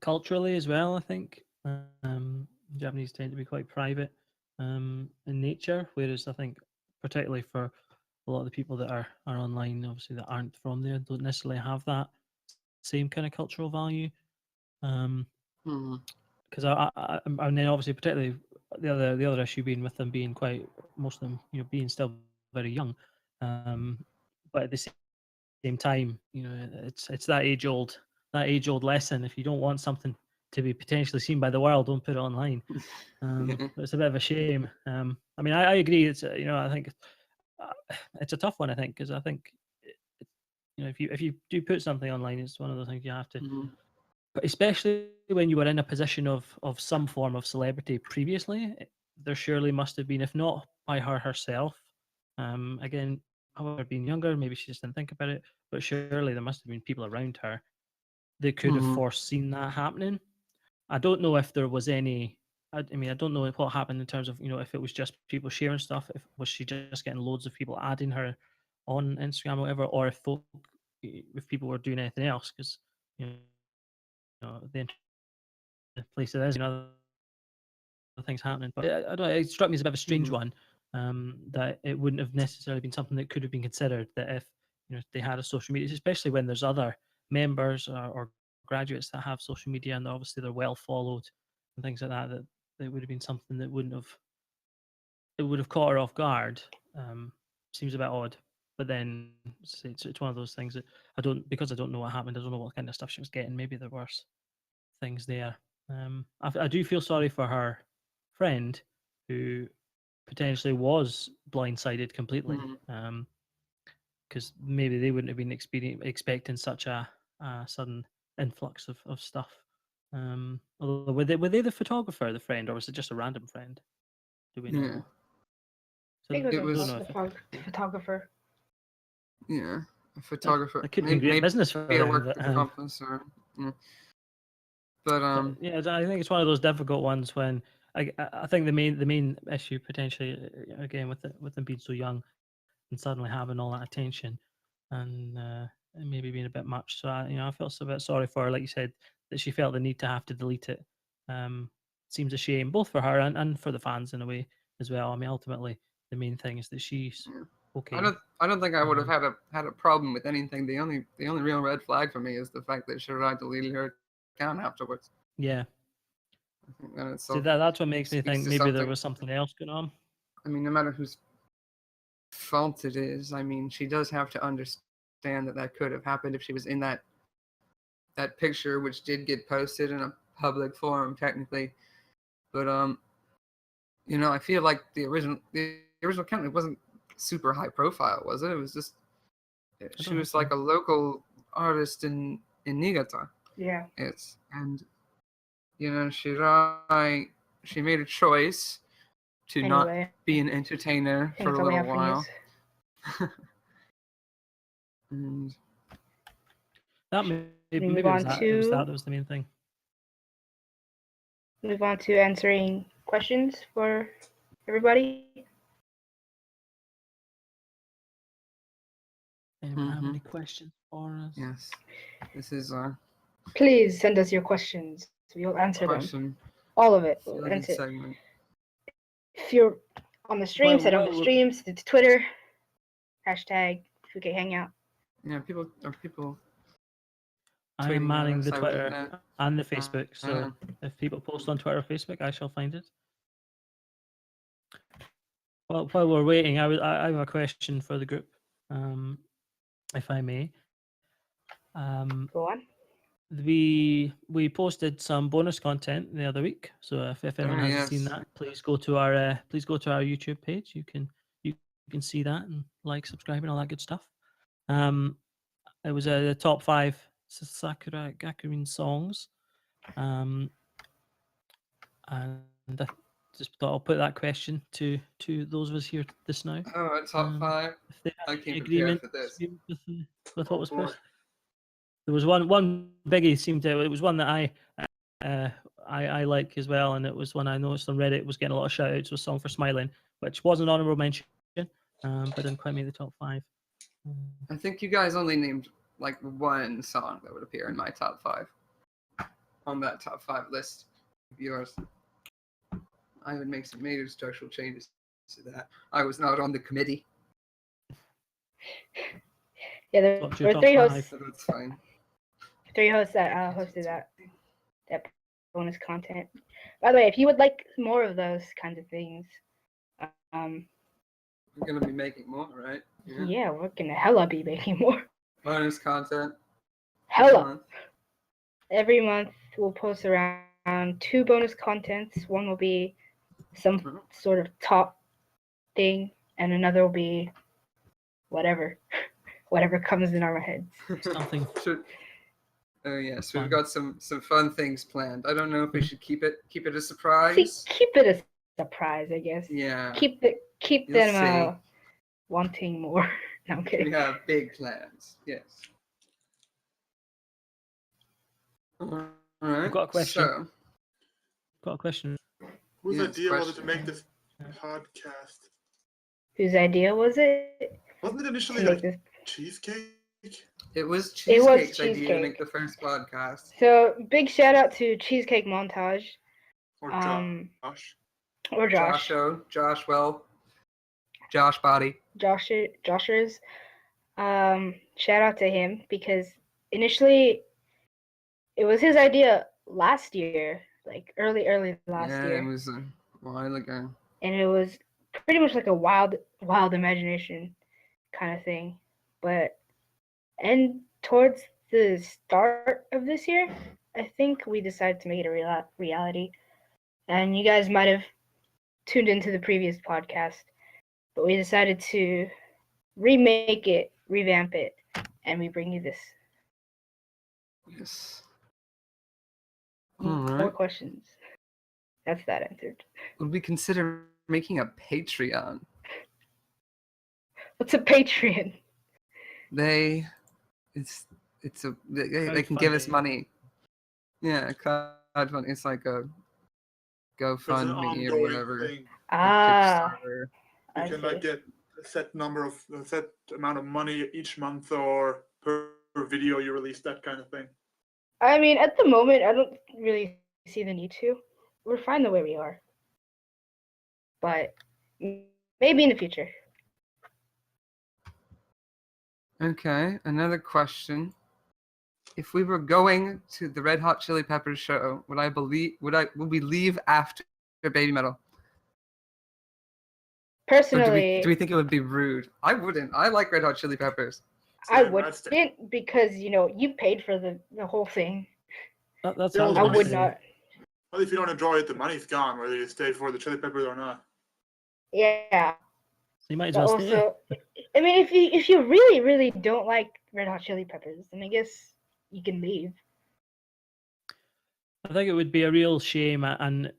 culturally as well. I think Japanese tend to be quite private in nature, whereas I think particularly for a lot of the people that are online, obviously that aren't from there, don't necessarily have that same kind of cultural value. Because and then obviously particularly the other issue being with them being quite, most of them, being still very young, but at the same time, it's that age old lesson. If you don't want something to be potentially seen by the world, don't put it online. It's a bit of a shame. I mean, I agree. It's I think it's a tough one. I think because I think if you do put something online, it's one of those things you have to. But especially when you were in a position of some form of celebrity previously, there surely must have been, if not by her herself, again, however, being younger, maybe she just didn't think about it, but surely there must have been people around her that could have foreseen that happening. I don't know if there was any. I mean, I don't know what happened in terms of if it was just people sharing stuff. If was she just getting loads of people adding her on Instagram or whatever, or if people were doing anything else, because the place it is, other things happening. But I don't know, it struck me as a bit of a strange one, that it wouldn't have necessarily been something that could have been considered, that if they had a social media, especially when there's other members or graduates that have social media and obviously they're well followed and things like that, that it would have been something that would have caught her off guard. Seems a bit odd. But then it's one of those things that because I don't know what happened, I don't know what kind of stuff she was getting. Maybe there were things there. I do feel sorry for her friend who potentially was blindsided completely, because maybe they wouldn't have been expecting such a sudden influx of stuff. Although were they the photographer, the friend, or was it just a random friend? Do we know? Yeah. I think it was a photographer. Yeah, a photographer. It could be great business for them. Work for the office or, But yeah, I think it's one of those difficult ones when I think the main issue potentially, again, with them being so young and suddenly having all that attention and maybe being a bit much. So I felt a bit sorry for her, like you said, that she felt the need to have to delete it. Seems a shame both for her and for the fans in a way as well. I mean, ultimately the main thing is that she's okay. I don't think I would have had a problem with anything. The only real red flag for me is the fact that Shirai deleted her account afterwards. Yeah. So that's what makes me think maybe there was something else going on. I mean, no matter whose fault it is, I mean, she does have to understand that could have happened if she was in that picture, which did get posted in a public forum technically. But I feel like the original account, it wasn't super high profile, was it? It was just she was like a local artist in Niigata. Yeah. And Shirai, she made a choice to not be an entertainer for a little while. And that maybe that was the main thing. Move on to answering questions for everybody. Anyone have any questions for us? Yes. This is our Please send us your questions. We'll answer them. question All of it. We'll filled answer. segment. If you're on the stream, Well, send on the well, stream, send it to Twitter. Hashtag FUKEI Hangout. Yeah, people I am tweeting at manning us, the I wouldn't Twitter know. and the Facebook, so know. if people post on Twitter or Facebook, I shall find it. Well, while we're waiting, I have a question for the group, if I may. Go on. We posted some bonus content the other week, so if anyone hasn't seen yes. that, please go to our YouTube page. You can see that and like, subscribe, and all that good stuff. It was the top 5 Sakura Gakuin songs, and I just thought I'll put that question to those of us here this now. Oh, a top 5. If they I have came any prepared agreement for this. with what was boy. posted. There was one biggie seemed to. It was one that I like as well, and it was one I noticed on Reddit was getting a lot of shout outs. Was Song for Smiling, which was an honorable mention, but didn't quite make the top 5. I think you guys only named like one song that would appear in my top 5 on that top 5 list of yours. I would make some major structural changes to that. I was not on the committee, Yeah, there What's your were top 3 5? hosts. so that's fine. 3 hosts that hosted that bonus content. By the way, if you would like more of those kinds of things, We're gonna be making more, right? yeah, we're gonna hella be making more. Bonus content. Hella. Every month we'll post around 2 bonus contents. One will be some sort of top thing, and another will be whatever comes in our heads. Something. Oh yes, Fun. we've got some fun things planned. I don't know if we should keep it a See, surprise. keep it a surprise, I guess. Yeah. Keep You'll them see. wanting more. No, I'm kidding. We have big plans. Yes. All right. I've got a question. So, Got a question. Whose Yes, idea was it to question. make this podcast? Whose idea was it Wasn't it to initially make like this? Cheesecake? it was It was Cheesecake's idea to Cheesecake. make the first podcast. So big shout out to Cheesecake Montage, Or Josh? or Josh. Josh Body. Joshers. Shout out to him because initially it was his idea last year, like early last Yeah, year, it was a while ago. and it was pretty much like a wild imagination kind of thing. And towards the start of this year, I think we decided to make it a reality. And you guys might have tuned into the previous podcast, but we decided to remake it, revamp it, and we bring you this. Yes. More Alright. questions. That's that answered. Would we consider making a Patreon? What's a Patreon? They can give us Crowdfunding. money. Yeah, crowdfunding. It's like a It's an GoFundMe or ongoing whatever. thing. Ah, Kickstarter. You I can see. like get a set amount of money each month or per video you release, that kind of thing. I mean, at the moment, I don't really see the need to. We're fine the way we are. But maybe in the future. Okay, another question. If we were going to the Red Hot Chili Peppers show, would we leave after Babymetal? Or Personally, do we think it would be rude? I wouldn't. I like Red Hot Chili Peppers. I Same, I'd stay. wouldn't because, you paid for the whole thing. That's Yeah, how I Money's would the not. Well, if you don't enjoy it, the money's gone, whether you stay for the Chili Peppers or not. Yeah. So you might as But well stay. also, I mean, if you really, really don't like Red Hot Chili Peppers, then I guess you can leave. I think it would be a real shame, and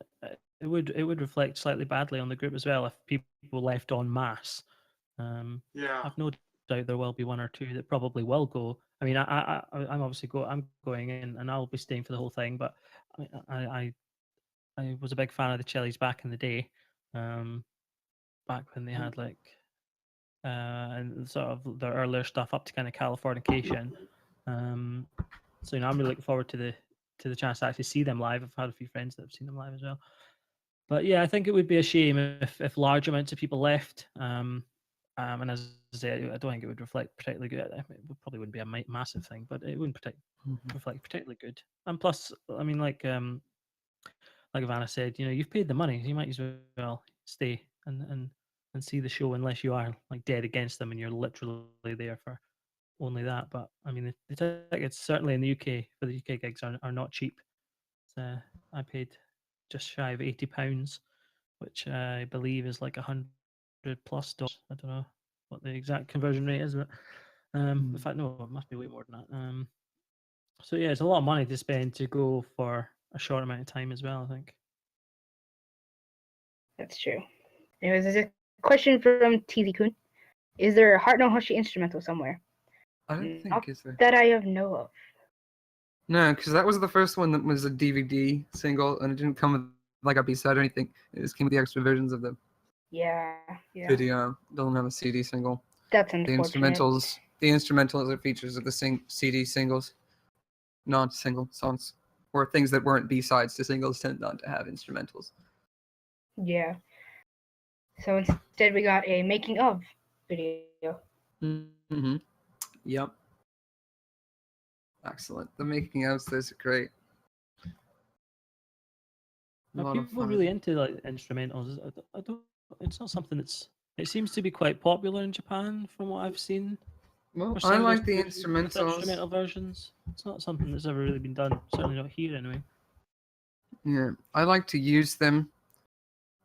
it would reflect slightly badly on the group as well if people left en masse. Yeah. I've no doubt there will be one or two that probably will go. I mean, I'm obviously I'm going in, and I'll be staying for the whole thing. But I was a big fan of the Chili's back in the day, back when they had like and sort of their earlier stuff up to kind of Californication. So I'm really looking forward to the chance to actually see them live. I've had a few friends that have seen them live as well. But yeah, I think it would be a shame if large amounts of people left. And as I say, I don't think it would reflect particularly good. I mean, it probably wouldn't be a massive thing, but it wouldn't reflect particularly good. And plus, I mean, like Ivana said, you've paid the money, you might as well stay and see the show, unless you are like dead against them and you're literally there for only that. But I mean, the tickets certainly in the UK for the UK gigs are not cheap. I paid just shy of £80, which I believe is like $100+. I don't know what the exact conversion rate is, but in fact, no, it must be way more than that. So yeah, it's a lot of money to spend to go for a short amount of time as well, I think. That's true. Anyways, there's a question from TZ-kun. Is there a Heart No Hoshi instrumental somewhere? I don't Not think is there. that I have know of. No, because that was the first one that was a DVD single, and it didn't come with like a B-side or anything. It just came with the extra versions of the Yeah. video. Don't have a CD single. That's The unfortunate. instrumentals are features of the CD singles, non-single songs, or things that weren't B-sides to singles tend not to have instrumentals. Yeah. So instead, we got a making of video. Mm-hmm. Yep. Excellent. The making ofs, those are great. A Are lot of people fun. really into like instrumentals? I don't. It's not something that's. It seems to be quite popular in Japan, from what I've seen. Well, For I like the singles with instrumentals. instrumental versions. It's not something that's ever really been done. Certainly not here, anyway. Yeah, I like to use them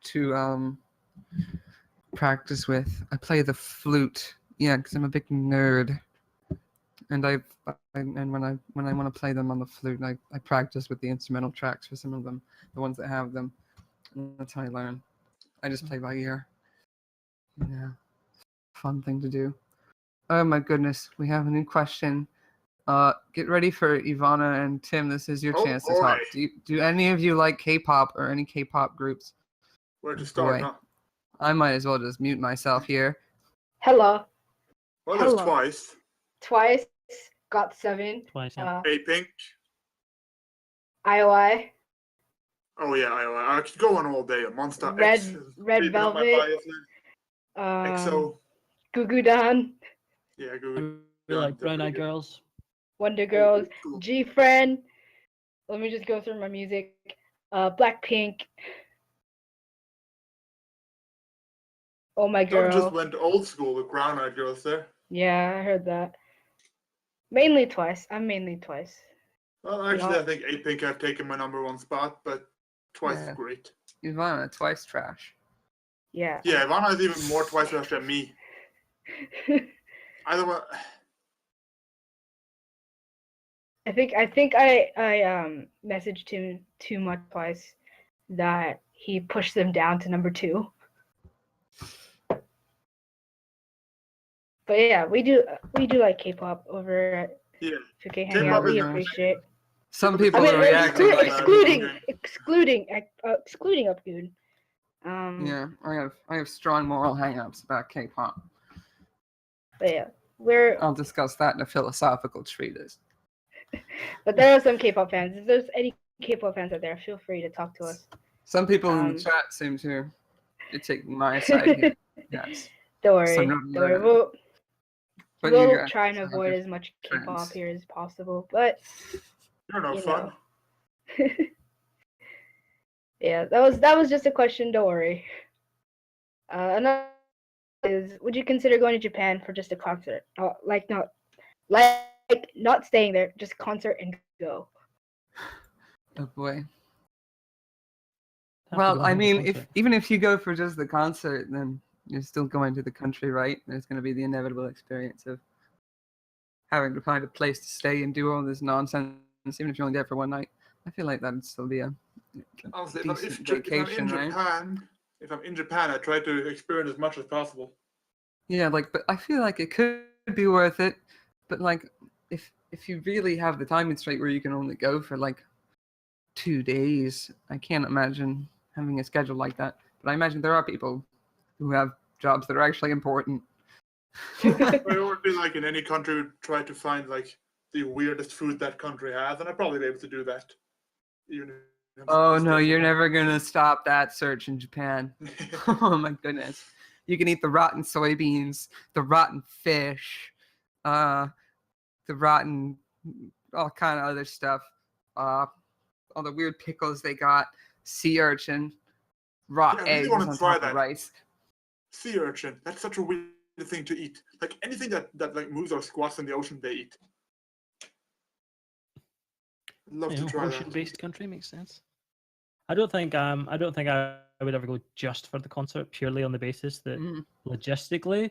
to practice with. I play the flute. Yeah, because I'm a big nerd, and when I want to play them on the flute, I practice with the instrumental tracks for some of them, the ones that have them. And that's how I learn. I just play by ear. Yeah, fun thing to do. Oh my goodness, we have a new question. Get ready for Ivana and Tim. This is your Oh, chance to talk. boy. Do any of you like K-pop or any K-pop groups? Where to start, Boy. huh? I might as well just mute myself here. Hello. Well, there's Hello. twice. Twice. Got 7. Twice. Yeah. A-Pink. IOI. Oh yeah, I could go on all day. Monster Red- X. is Red creeping up my Velvet. bias now. EXO. Gugudan. Yeah, I good. really like They're Brown pretty Eyed good. Girls. Wonder Oh, Girls. cool. G-Friend. Let me just go through my music. Blackpink. Oh My Doug just Girl. went old school with Brown Eyed Girls there. Yeah, I heard that. Mainly Twice. I'm mainly Twice. Well, actually, No. I think A-Pink have taken my #1 spot, but Twice is Yeah. great. Ivana, twice trash. Yeah. Yeah, Ivana is even more Twice trash than me. Either way, I think I messaged him too much Twice that he pushed them down to number 2. But yeah, we do like K-pop over at yeah. FUKEI K-pop Hangout. We is- appreciate. Some I people mean, are reacting like excluding Upgoon. yeah. I have strong moral hang-ups about K-pop. But yeah, I'll discuss that in a philosophical treatise. but there are some K-pop fans. If there's any K-pop fans out there, feel free to talk to us. Some people in the chat seem to take my side here. Yes. Don't worry. Some of them- But you We'll guys try and have avoid your as much K-pop friends. here as possible. But You're no you fun. know. Yeah, that was just a question. Don't worry. Another is, would you consider going to Japan for just a concert? Not staying there, just concert and go. Oh boy. Have to Well, go I to the mean, concert. even if you go for just the concert, then you're still going to the country, right? There's going to be the inevitable experience of having to find a place to stay and do all this nonsense, even if you're only there for one night. I feel like that'd still be a Honestly, decent if I'm vacation, in right? Japan, I try to experience as much as possible. Yeah, but I feel like it could be worth it. But like, if you really have the time constraint where you can only go for like 2 days, I can't imagine having a schedule like that. But I imagine there are people who have jobs that are actually important I would be like in any country, would try to find like the weirdest food that country has, and I'd probably be able to do that. Even if I'm Oh no, still- you're never gonna stop that search in Japan. Oh my goodness. You can eat the rotten soybeans, the rotten fish, the rotten, all kind of other stuff. All the weird pickles they got, sea urchin, raw Yeah, I really eggs wanna on try top of that. rice. Sea urchin. That's such a weird thing to eat. Like anything that like moves or squats in the ocean, they eat. I'd love to try that. Ocean-based country makes sense. I don't think I would ever go just for the concert purely on the basis that logistically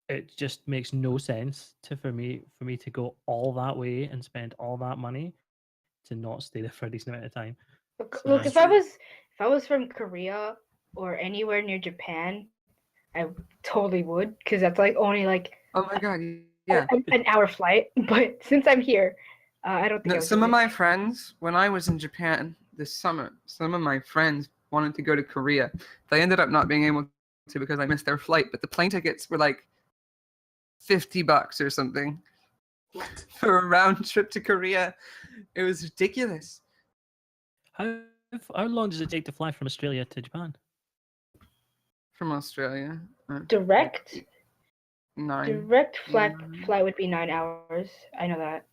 it just makes no sense for me to go all that way and spend all that money to not stay there for a decent amount of time. Look, if I was from Korea or anywhere near Japan, I totally would, because that's like only like Oh my god, yeah. an hour flight. But since I'm here, I don't think I No, would some do of it. my friends, when I was in Japan this summer, some of my friends wanted to go to Korea. They ended up not being able to because I missed their flight, but the plane tickets were like $50 or something What? for a round trip to Korea. It was ridiculous. How long does it take to fly from Australia to Japan? From Australia. Direct 9. flight would be 9 hours. I know that.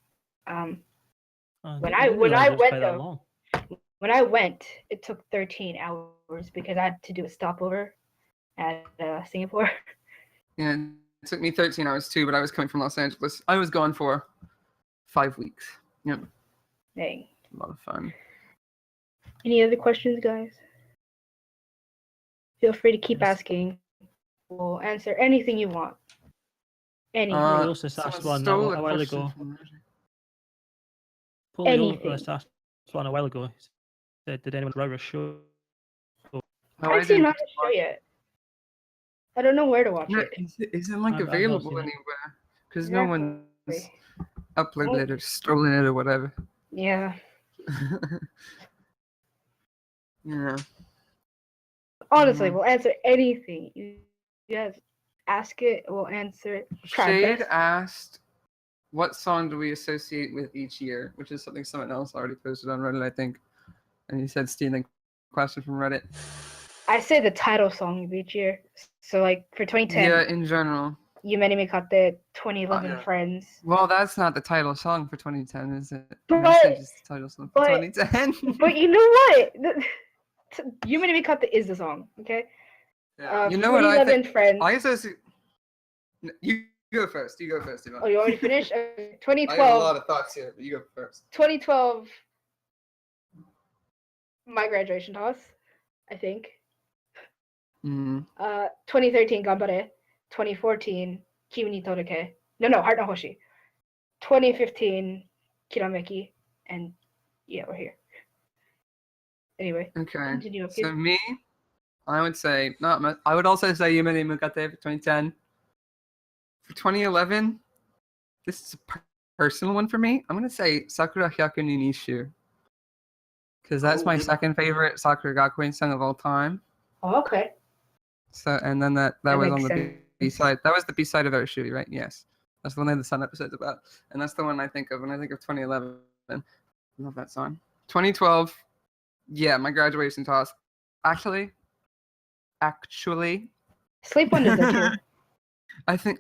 When I didn't realize it was went quite that though, long. when I went, it took 13 hours because I had to do a stopover at Singapore. Yeah, it took me 13 hours too, but I was coming from Los Angeles. I was gone for 5 weeks. Yep, Dang. a lot of fun. Any other questions, guys? Feel free to keep Yes. asking. We'll answer anything you want. Anything. Poliosis someone asked one stole a while question ago. from Roger. Poliosis asked one a while ago. He said, "Did anyone ever show?" Oh, I haven't seen didn't not the show yet. I don't know where to watch No, it. isn't like I've not available seen it. anywhere because no one's Exactly. uploaded it or stolen it or whatever. Yeah. Yeah. Honestly, Mhm. we'll answer anything. You guys ask it, we'll answer it. Try Shade best. asked, "What song do we associate with each year?" Which is something someone else already posted on Reddit, I think. And he said, "Stealing question from Reddit." I say the title song of each year. So like for 2010, Yeah, in general. Yume Mikate, 2011 Yeah. Friends. Well, that's not the title song for 2010, is it? But- Message is the title song for but- 2010. But you know what? Yume Mikate is the song, okay? Yeah. You know what I 2011 think? Friends. I associate. You go first. You go first, Ivan. Oh, you already finished? I have a 2012. lot of thoughts here, but you go first. 2012, my graduation toss, I think. Mm. 2013, Gambare. 2014, Kimi ni Todoke. No, Heart no Hoshi. 2015, Kirameki. And yeah, we're here. Anyway, Okay. continue. So me, I would say not much. I would also say Yume ni Mukate for 2010. For 2011, this is a personal one for me. I'm gonna say Sakura Gakuin ni Nishu, because that's Oh, my good. second favorite Sakura Gakuin song of all time. Oh, okay. So and then that That was on makes the sense. B side. That was the B side of Arashuri, right? Yes. That's the one that the Sun episode's about. And that's the one I think of when I think of 2011. I love that song. 2012, yeah, my graduation toss. Actually, Sleep One is there too. I think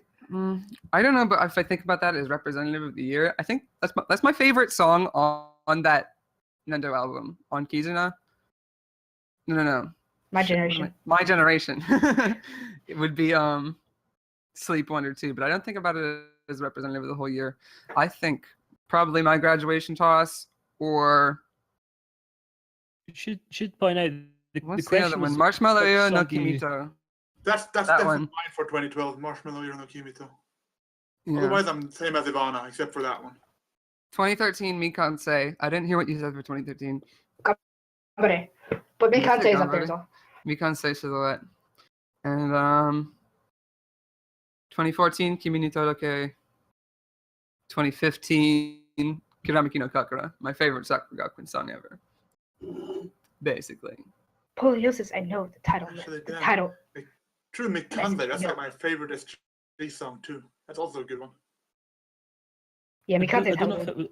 I don't know, but if I think about that as representative of the year, I think that's my favorite song on that Nendo album on Kizuna. No. My Shit, what am Generation. My generation. It would be Sleep Wonder too, but I don't think about it as representative of the whole year. I think probably my graduation toss or You should point out the what's the question other one? was Marshmallow what Yo no song can you- Kimito. That's That definitely one. mine for 2012. Marshmallow Yoro no Kimito. Yeah. Otherwise, I'm the same as Ivana, except for that one. 2013 Mikan Say. I didn't hear what you said for 2013. Gambare. But You said Mikante is up there Gambare? as well. Mikan Say Silhouette. And 2014 Kimi ni Todoke. 2015 Kiramiki no Kakura. My favorite Sakura Gakuin song ever. Basically. Poliosis, I know the title. Actually, The damn. title. True, Mikande, that's Yeah. like my favorite This song too. That's also a good one. Yeah, I Mikaze's don't know hella if good. it was.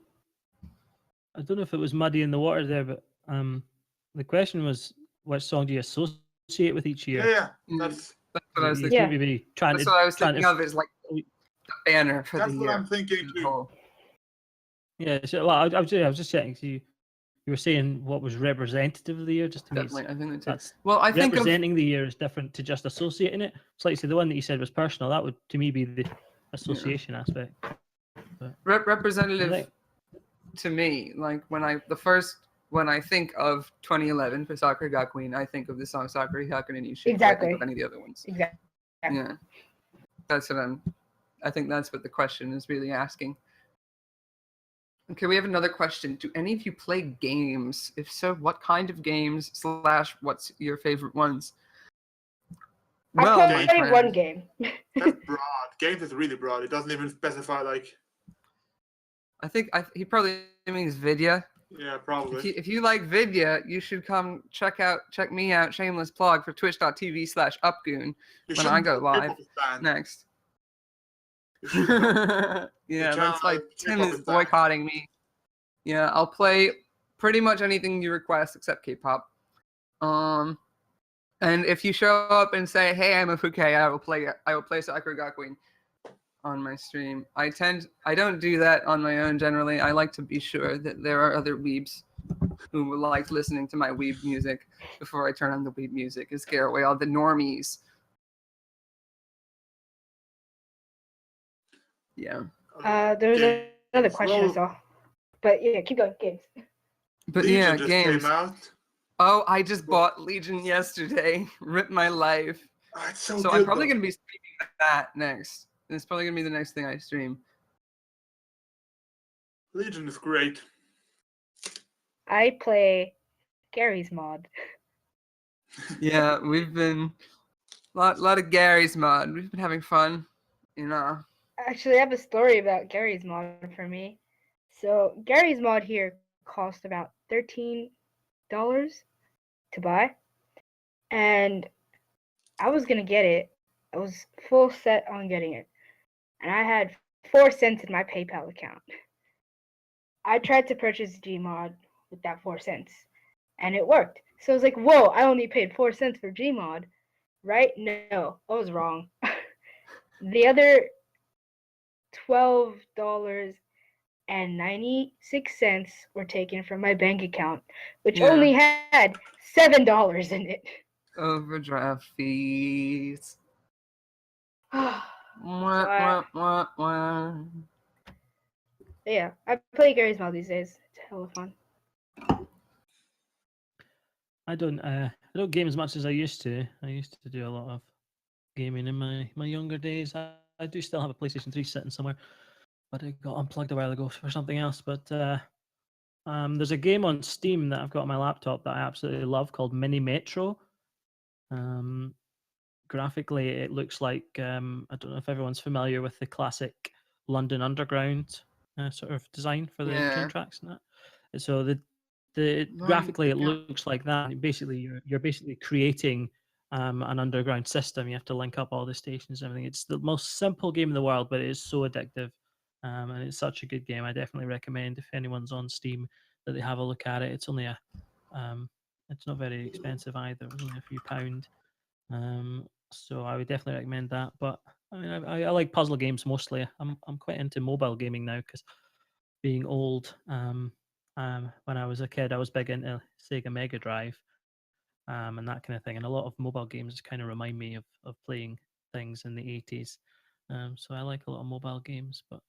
I don't know if it was muddy in the water there, but the question was, which song do you associate with each year? Yeah. Mm. That's That's what I was You thinking. Yeah. can't be trying That's to what I was trying thinking to. of is like the banner for that's the what year. I'm thinking too. Whole. Yeah, so, well, I was just checking. So you were saying what was representative of the year, just to me. Definitely, I think that's it. That's Well, I think of representing the year is different to just associating it. So, like you said, the one that you said was personal. That would, to me, be the association aspect. But representative I think- to me. Like when I think of 2011 for Sakura Gakuin, I think of the song Sakura Gakuin and Yushi. I think of Exactly. any of the other ones. Exactly. Yeah, that's what I think that's what the question is really asking. Okay, we have another question. Do any of you play games? If so, what kind of games / what's your favorite ones? Well, I my played friend, one game. That's broad. Games is really broad. It doesn't even specify like. I think he probably means Vidya. Yeah, probably. If you like Vidya, you should come check me out, shameless plug, for twitch.tv/Upgoon You when I shouldn't go tell live people to stand. next. You should tell- Yeah, that's channel like Tim K-pop is is banned. boycotting me. Yeah, I'll play pretty much anything you request except K-pop. And if you show up and say, "Hey, I'm a FUKEI," I will play Sakura Gakuin on my stream. I don't do that on my own generally. I like to be sure that there are other weebs who like listening to my weeb music before I turn on the weeb music and scare away all the normies. Yeah. There's Games. another question I Well, saw. But yeah, keep going. Games. But Legion yeah, just games. came out. Oh, I just bought Legion yesterday. Ripped my life. Oh, it's so So good. I'm probably though. gonna be streaming that next. It's probably gonna be the next thing I stream. Legion is great. I play Gary's mod. Yeah, we've been lot of Gary's mod. We've been having fun, you know. Actually, I have a story about Gary's mod for me. So Gary's mod here cost about $13 to buy, and I was gonna get it. I was full set on getting it, and I had 4 cents in my PayPal account. I tried to purchase Gmod with that 4 cents, and it worked. So I was like, "Whoa! I only paid 4 cents for Gmod, right?" No, I was wrong. The other $12.96 were taken from my bank account, which Yeah. only had $7 in it. Overdraft fees. Wah, Wah, wah, wah. yeah, I play Gary's mod these days. It's hella fun. I don't game as much as I used to. I used to do a lot of gaming in my younger days. I do still have a PlayStation 3 sitting somewhere, but it got unplugged a while ago for something else. But there's a game on Steam that I've got on my laptop that I absolutely love called Mini Metro. Graphically, it looks like I don't know if everyone's familiar with the classic London Underground sort of design for the train tracks and that. So graphically it looks like that. Basically, you're basically creating an underground system. You have to link up all the stations and everything. It's the most simple game in the world, but it is so addictive, and it's such a good game. I definitely recommend if anyone's on Steam that they have a look at it. It's only it's not very expensive either. It's only a few £. So I would definitely recommend that. But I mean, I like puzzle games mostly. I'm quite into mobile gaming now because being old. When I was a kid, I was big into Sega Mega Drive, and that kind of thing. And a lot of mobile games kind of remind me of playing things in the 80s. So I like a lot of mobile games. But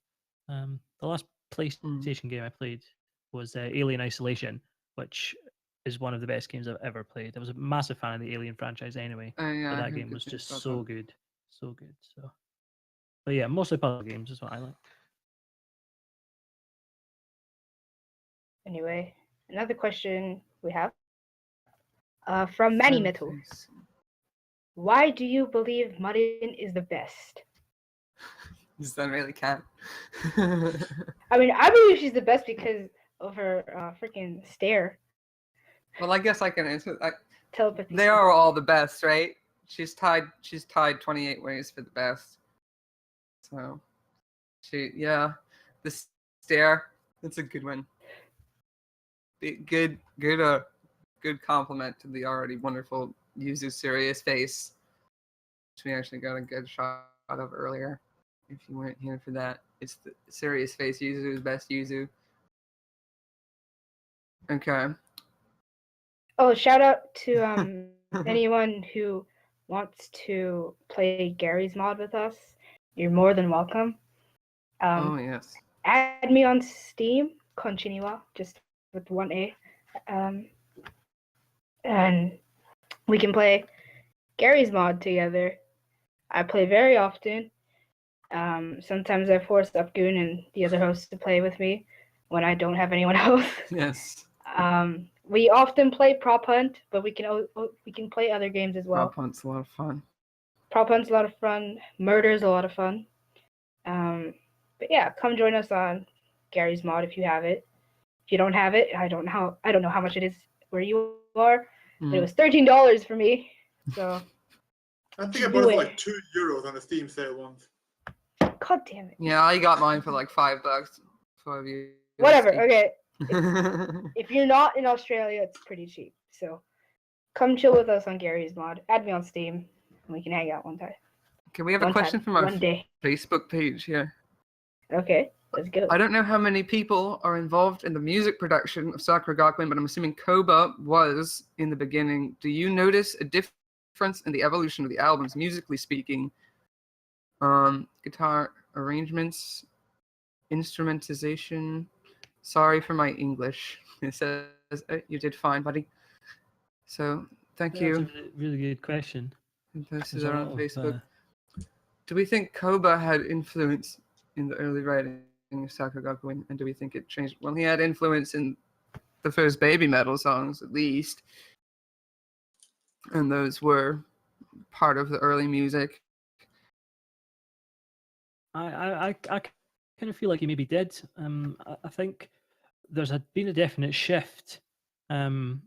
the last PlayStation game I played was Alien Isolation, which is one of the best games I've ever played. I was a massive fan of the Alien franchise anyway, Yeah, but that game was just so good, so good. So, but yeah, mostly puzzle games is what I like. Anyway, another question we have from Babymetal. Why do you believe Muddin is the best? Does that really count? I mean, I believe she's the best because of her freaking stare. Well, I guess I can answer. Telepathy. They are all the best, right? She's tied 28 ways for the best. So, yeah, the stare. That's a good one. Good compliment to the already wonderful Yuzu's serious face, which we actually got a good shot of earlier. If you weren't here for that, it's the serious face Yuzu's best Yuzu. Okay. Oh, shout out to anyone who wants to play Gary's mod with us. You're more than welcome. Oh yes. Add me on Steam, Konchiniwa, just with one A. And we can play Gary's mod together. I play very often. Sometimes I force Upgoon and the other hosts to play with me when I don't have anyone else. Yes. We often play Prop Hunt, but we can play other games as well. Prop Hunt's a lot of fun. Prop Hunt's a lot of fun. Murder's a lot of fun. But yeah, come join us on Gary's mod if you have it. If you don't have it, I don't know how much it is where you are. But it was $13 for me. So I think I bought it for like €2 on a Steam sale once. God damn it. Yeah, I got mine for like $5. 5 years. Whatever. Okay. If you're not in Australia, it's pretty cheap. So come chill with us on Gary's mod. Add me on Steam, and we can hang out one time. Okay, we have a question from our one day. Facebook page here. Okay, let's go. I don't know how many people are involved in the music production of Sakura Gakuin, but I'm assuming Koba was in the beginning. Do you notice a difference in the evolution of the albums, musically speaking? Guitar arrangements, instrumentization. Sorry for my English. It says you did fine, buddy. So thank you. That's a really good question. This is on Facebook. Do we think Koba had influence in the early writing of Sakura Gakuin, and do we think it changed? Well, he had influence in the first Babymetal songs, at least, and those were part of the early music. I kind of feel like he maybe did. I think there's been a definite shift over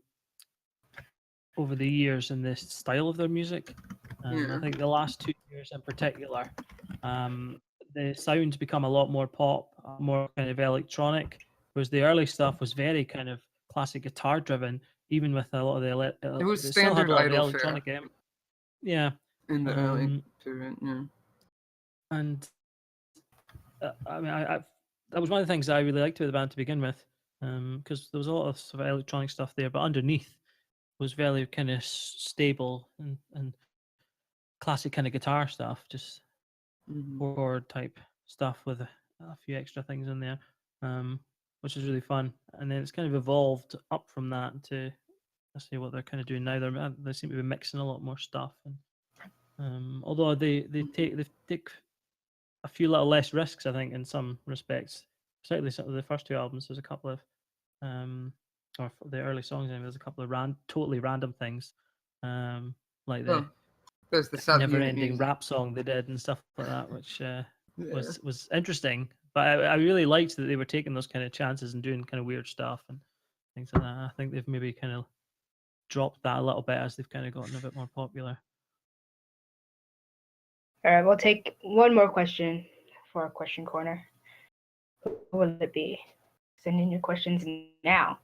the years in the style of their music. I think the last 2 years in particular, the sound's become a lot more pop, more kind of electronic, whereas the early stuff was very kind of classic guitar driven, even with a lot of the it was standard idol electronic. Yeah. In the early period, yeah. And I mean, that was one of the things I really liked about the band to begin with, because there was a lot of sort of electronic stuff there, but underneath was very kind of stable and classic kind of guitar stuff, just chord type stuff with a few extra things in there, which is really fun. And then it's kind of evolved up from that to, let's see what they're kind of doing now. They seem to be mixing a lot more stuff, and although they take a few little less risks, I think, in some respects. Certainly, some of the first 2 albums, there's a couple of, or the early songs, there's a couple of totally random things, like there's the never-ending rap song they did and stuff like that, which was interesting. But I really liked that they were taking those kind of chances and doing kind of weird stuff and things like that. I think they've maybe kind of dropped that a little bit as they've kind of gotten a bit more popular. All right, we'll take one more question for our question corner. Who will it be? Send in your questions now.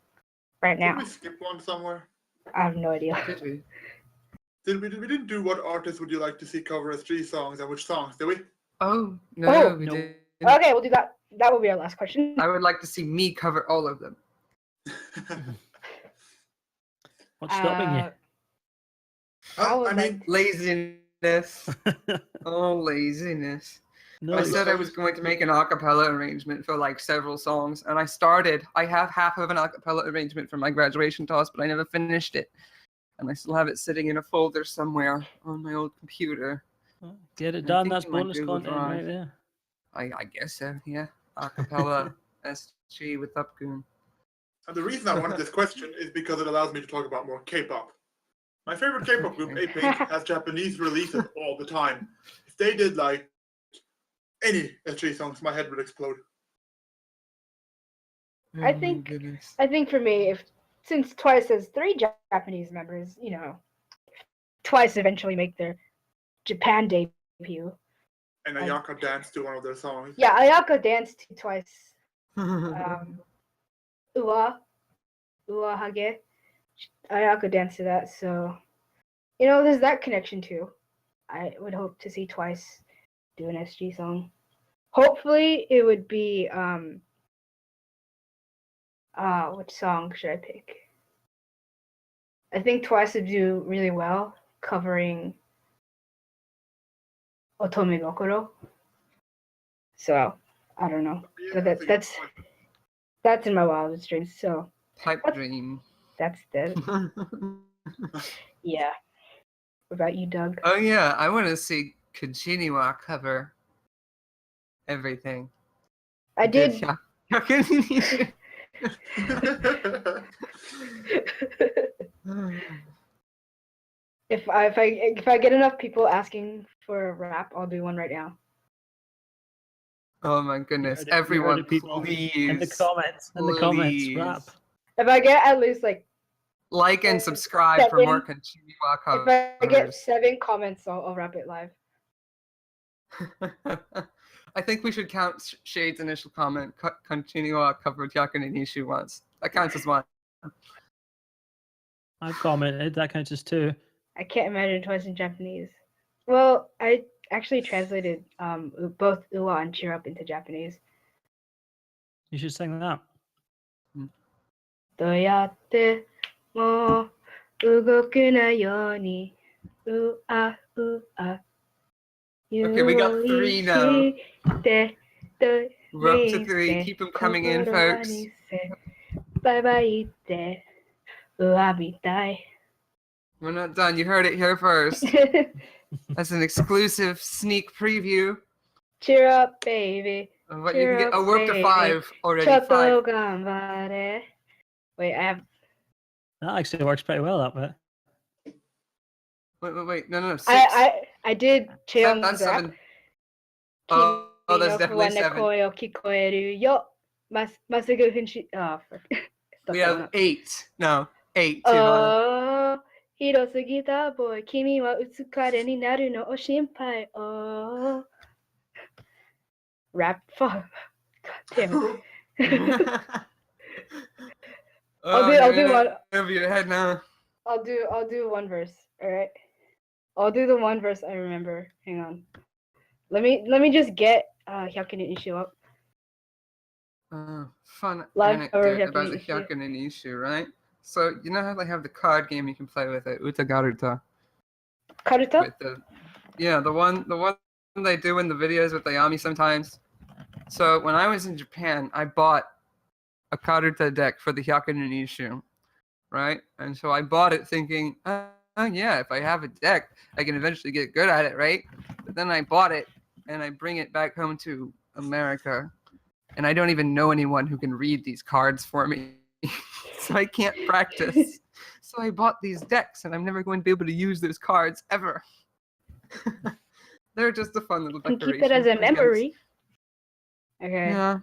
Right now. Did we skip one somewhere? I have no idea. Did we? We didn't do what artists would you like to see cover as 3 songs and which songs, did we? Oh, no, we didn't. Okay, we'll do that. That will be our last question. I would like to see me cover all of them. What's stopping you? I mean, laziness. Oh, laziness. No, I said I was going to make an a cappella arrangement for like several songs, and I have half of an a cappella arrangement for my graduation toss, but I never finished it. And I still have it sitting in a folder somewhere on my old computer. Get it done, that's bonus content right there. I guess so, yeah. A cappella SG with Upgoon. And the reason I wanted this question is because it allows me to talk about more K-pop. My favorite K-pop group, A-Pink, has Japanese releases all the time. If they did like any S3 songs, my head would explode. I think for me, since Twice has 3 Japanese members, Twice eventually make their Japan debut. And Ayaka danced to one of their songs. Yeah, Ayaka danced to twice. Ua Hage. Ayaka danced to that, so there's that connection too. I would hope to see twice do an SG song. Hopefully it would be which song should I pick? I think Twice would do really well covering Otome Gokoro. So I don't know. Yeah, But that's in my wildest dreams. So Pipe dream. that's the yeah. What about you, Doug? Oh yeah, I want to see Konchiniwa cover everything. I did. If I get enough people asking for a rap, I'll do one right now. Oh my goodness! You heard Everyone, it, people. please In the comments, rap. If I get at least like and subscribe for more Konchiniwa covers. if I get 7 comments, I'll rap it live. I think we should count Shade's initial comment. Konchiniwa covered Hyakuen Nishu once. That counts as one. I commented. That counts as 2. I can't imagine Twice in Japanese. Well, I actually translated both Ua and Cheer Up into Japanese. You should sing that. どうやっても動くなようにうあうあ Okay, we got 3 now. We're up to 3. Keep them coming in, folks. Bye bye ってうわびたい We're not done. You heard it here first. That's an exclusive sneak preview. Cheer up, baby. Of what you can get. Oh, we're up to 5 already. 5. 頑張れ Wait, I have. That actually works pretty well, that bit. Wait. No. 6. I did Cheon That's rap. 7. Oh, that's definitely 7. We have 8. No, 8. 広すぎた boy 君はうつかれになるのを心配 Oh Rap fuck God damn it I'll do one over your head now. I'll do one verse, alright? I'll do the one verse I remember. Hang on. Let me just get Hyakuen Nishu up. Fun Live anecdote about the Hyakuen Nishu, right? So you know how they have the card game you can play with it, Uta Garuta? Karuta? The one they do in the videos with Ayami sometimes. So when I was in Japan, I bought a Karuta deck for the Hyakuen Nishu, right? And so I bought it thinking, oh yeah, if I have a deck, I can eventually get good at it, right? But then I bought it and I bring it back home to America, and I don't even know anyone who can read these cards for me. So I can't practice. So I bought these decks, and I'm never going to be able to use those cards ever. They're just a fun little decoration. Keep it as a memory. Okay. Yeah.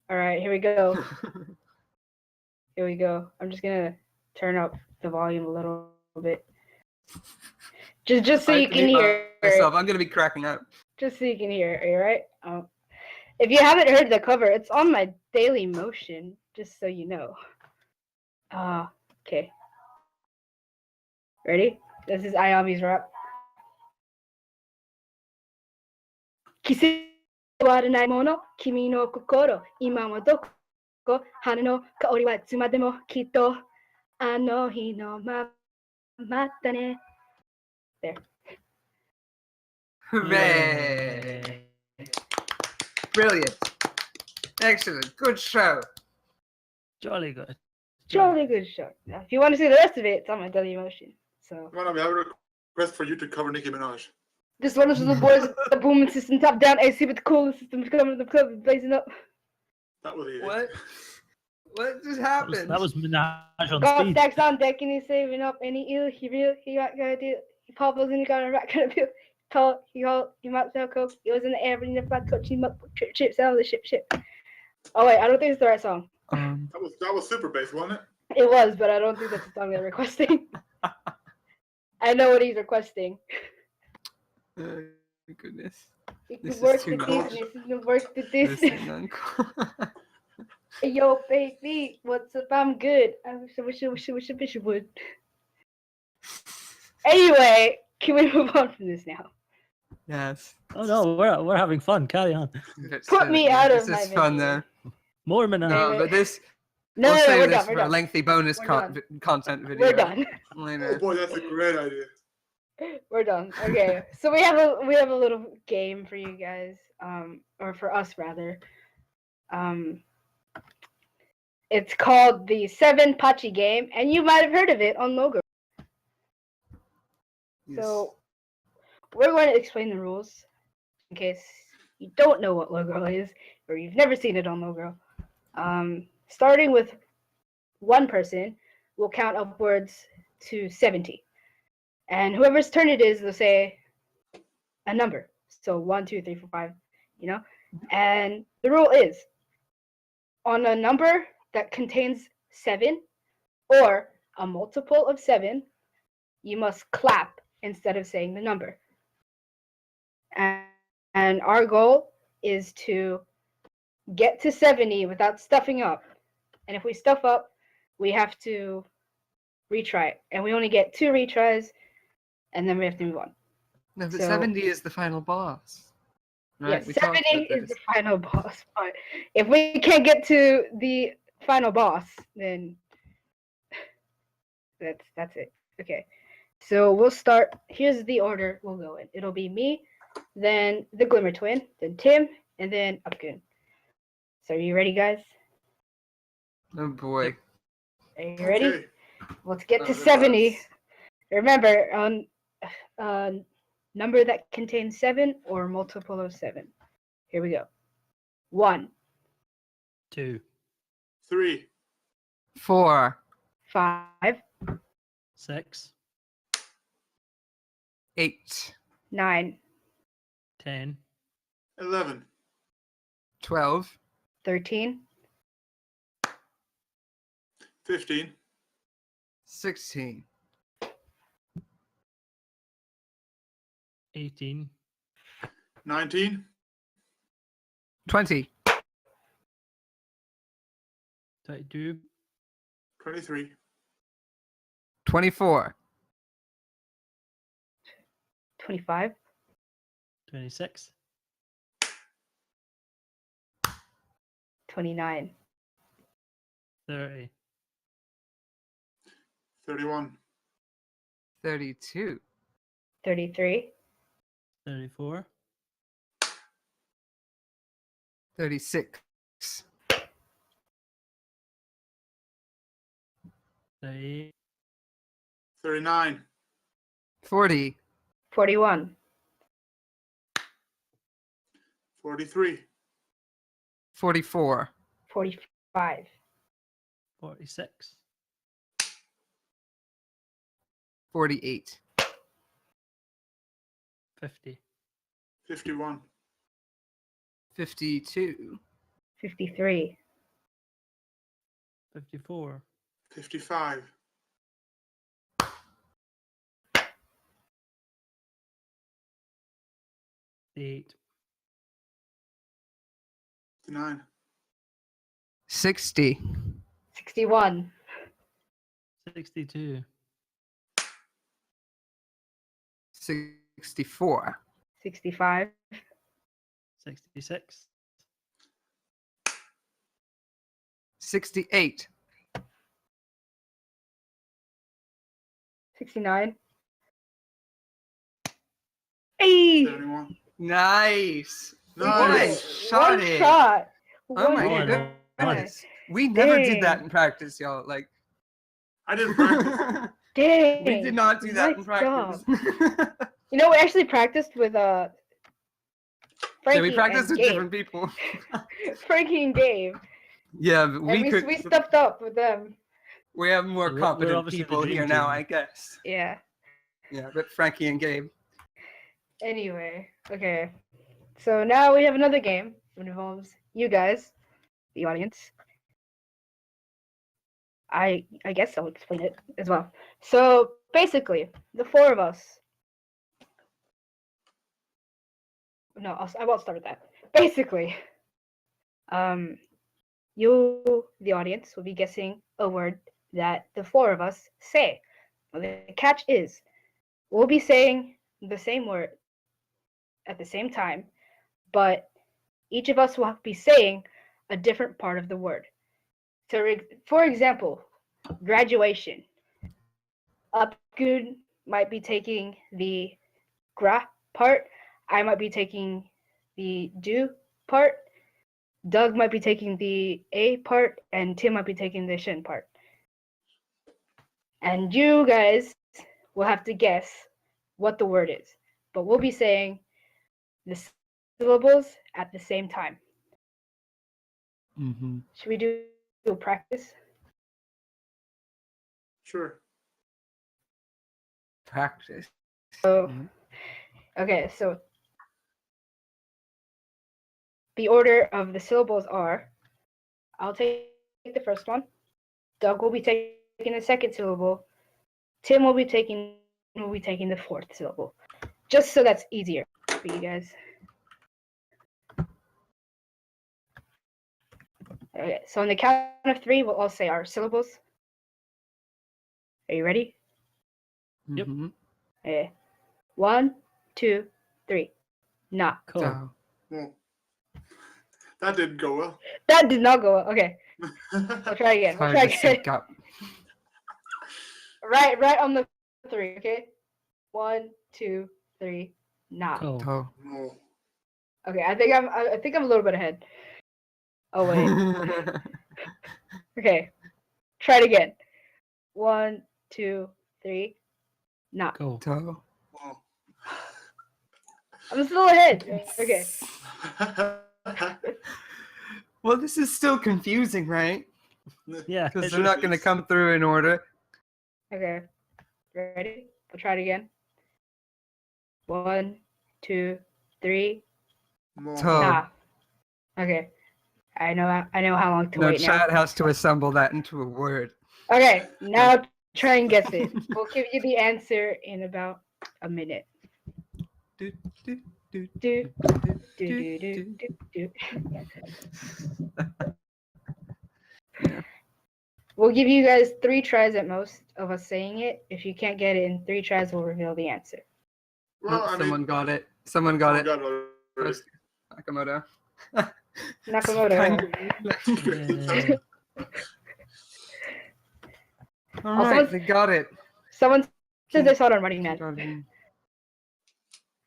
All right, here we go. Here we go. I'm just gonna turn up the volume a little bit, just so you can hear. Myself, I'm gonna be cracking up. Just so you can hear. Are you right? If you haven't heard the cover, it's on my Daily Motion. Just so you know. Okay. Ready? This is Ayami's rap. 季節はあるないもの、君の心、今はどこ、花の香りはいつまでもきっと、あの日のまたね。There. Hooray! Brilliant. Excellent. Good show. Jolly good. Jolly good show. Now, if you want to see the rest of it, it's on my Daily Motion. So. Come on, we have a request for you to cover Nicki Minaj. This one is the boys with the booming system, top down AC with the coolest system, coming to the club and blazing up. That was easy. What? What just happened? That was Minaj on Got speed. stacks on deck and he's saving up and he ill, he real, he got gonna do, he popples and he got a rack gonna be tall, he might sell coke, he was in the air, but he never got coach, he might trip, sell the ship. Oh wait, I don't think it's the right song. That was super bass, wasn't it? It was, but I don't think that's the song they're requesting. I know what he's requesting. Oh, goodness. Ik This is work too with much. this, this is work with this. This is uncool. Yo, baby, what's up? I'm good. I wish I would. Anyway, can we move on from this now? Yes. Oh no, we're having fun. Carry on. Put me out of this my is fun misery. though. More minutes. No, Damn it. but this No, we'll no, save we're this done. for We're a done. lengthy bonus We're done. content video. We're done. Later. Oh boy, that's a great idea. We're done. Okay, so we have a little game for you guys, or for us rather. It's called the Seven Pachi game, and you might have heard of it on Logo. Yes. So we're going to explain the rules in case you don't know what Logo is or you've never seen it on Logo. Starting with one person, we'll count upwards to 70. And whoever's turn it is, they'll say a number. So 1, 2, 3, 4, 5, you know? And the rule is on a number that contains 7 or a multiple of 7, you must clap instead of saying the number. And our goal is to get to 70 without stuffing up. And if we stuff up, we have to retry it. And we only get 2 retries, and then we have to move on. No, but so- 70 is the final boss. Right? Yeah, We talked 70 about is the this. final boss. But if we can't get to the final boss, then that's it. Okay. So we'll start. Here's the order we'll go in. It'll be me, then the Glimmer Twin, then Tim, and then Upgoon. So are you ready, guys? Oh boy. Are you ready? Okay. Let's get to Oh, 70. that's- Remember, on number that contains 7 or multiple of 7. Here we go. 1, 2, 3, 4, 5, 6, 8, 9, 10, 11, 12, 13, 15, 16, 18, 19, 20, 22, 23, 24, 25, 26, 29, 30, 31, 32, 33, 34, 36, 38, 39, 40, 41, 43, 44, 45, 46, 48, 50, 51, 52, 53, 54, 55, 8, 59, 60, 61, 62, 64, 65, 66, 68, 69. Hey! 71. Nice. Nice. Shot One it. shot. Oh One my Oh, I know. goodness. We never did that Dang. in practice, y'all. Like, I didn't practice. Dang. we did not do that in Nice practice. You know, we actually practiced with Frankie Yeah, we practiced and with Gabe. different people. Frankie and Gabe. Yeah, but And we could. we stuffed up with them. We have more We're competent obviously the people dream here now, team. I guess. Yeah. Yeah, but Frankie and Gabe. Anyway, okay. So now we have another game. It involves you guys, the audience. I guess I'll explain it as well. So basically, the 4 of us. no, I won't start with that. Basically, you, the audience, will be guessing a word that the four of us say. Well, the catch is, we'll be saying the same word at the same time, but each of us will be saying a different part of the word. So, for example, graduation. Upgoon might be taking the gra part. I might be taking the do part. Doug might be taking the a part, and Tim might be taking the shin part. And you guys will have to guess what the word is. But we'll be saying the syllables at the same time. Mm-hmm. Should we do a practice? Sure. Practice. So, okay, so the order of the syllables are, I'll take the first one. Doug will be taking the second syllable. Tim will be taking the fourth syllable. Just so that's easier for you guys. Okay, so on the count of three, we'll all say our syllables. Are you ready? Yep. Mm-hmm. Okay. 1, 2, 3. Nah. Cool. So, Well, that didn't go well. That did not go well. Okay, I'll try again. it's We'll hard try to again. sync up. Right on the 3. Okay. 1, 2, 3. Nah. Cool. Oh. No. Okay, I think I'm a little bit ahead. Oh wait. Okay. Try it again. 1, 2, 3. Nah. Cool. Toe. Well. I'm still ahead. Okay. Well, this is still confusing, right? Yeah. Because it they're should not be. going to come through in order. Okay. Ready? We'll try it again. 1, 2, 3. No. Toe. Nah. Okay. I know how long to No, wait now. chat has to assemble that into a word. Okay, now try and guess it. We'll give you the answer in about a minute. Do, do, do, Do, do, do, do, do, do. Yeah. We'll give you guys 3 tries at most of us saying it. If you can't get it in 3 tries, we'll reveal the answer. Well, Oh, I someone mean, got it. Someone got it. got it already. First, Nakamoto. Nakamoto. Yeah. All right, they got it. Someone said they saw it on Running Man. Kindergarten.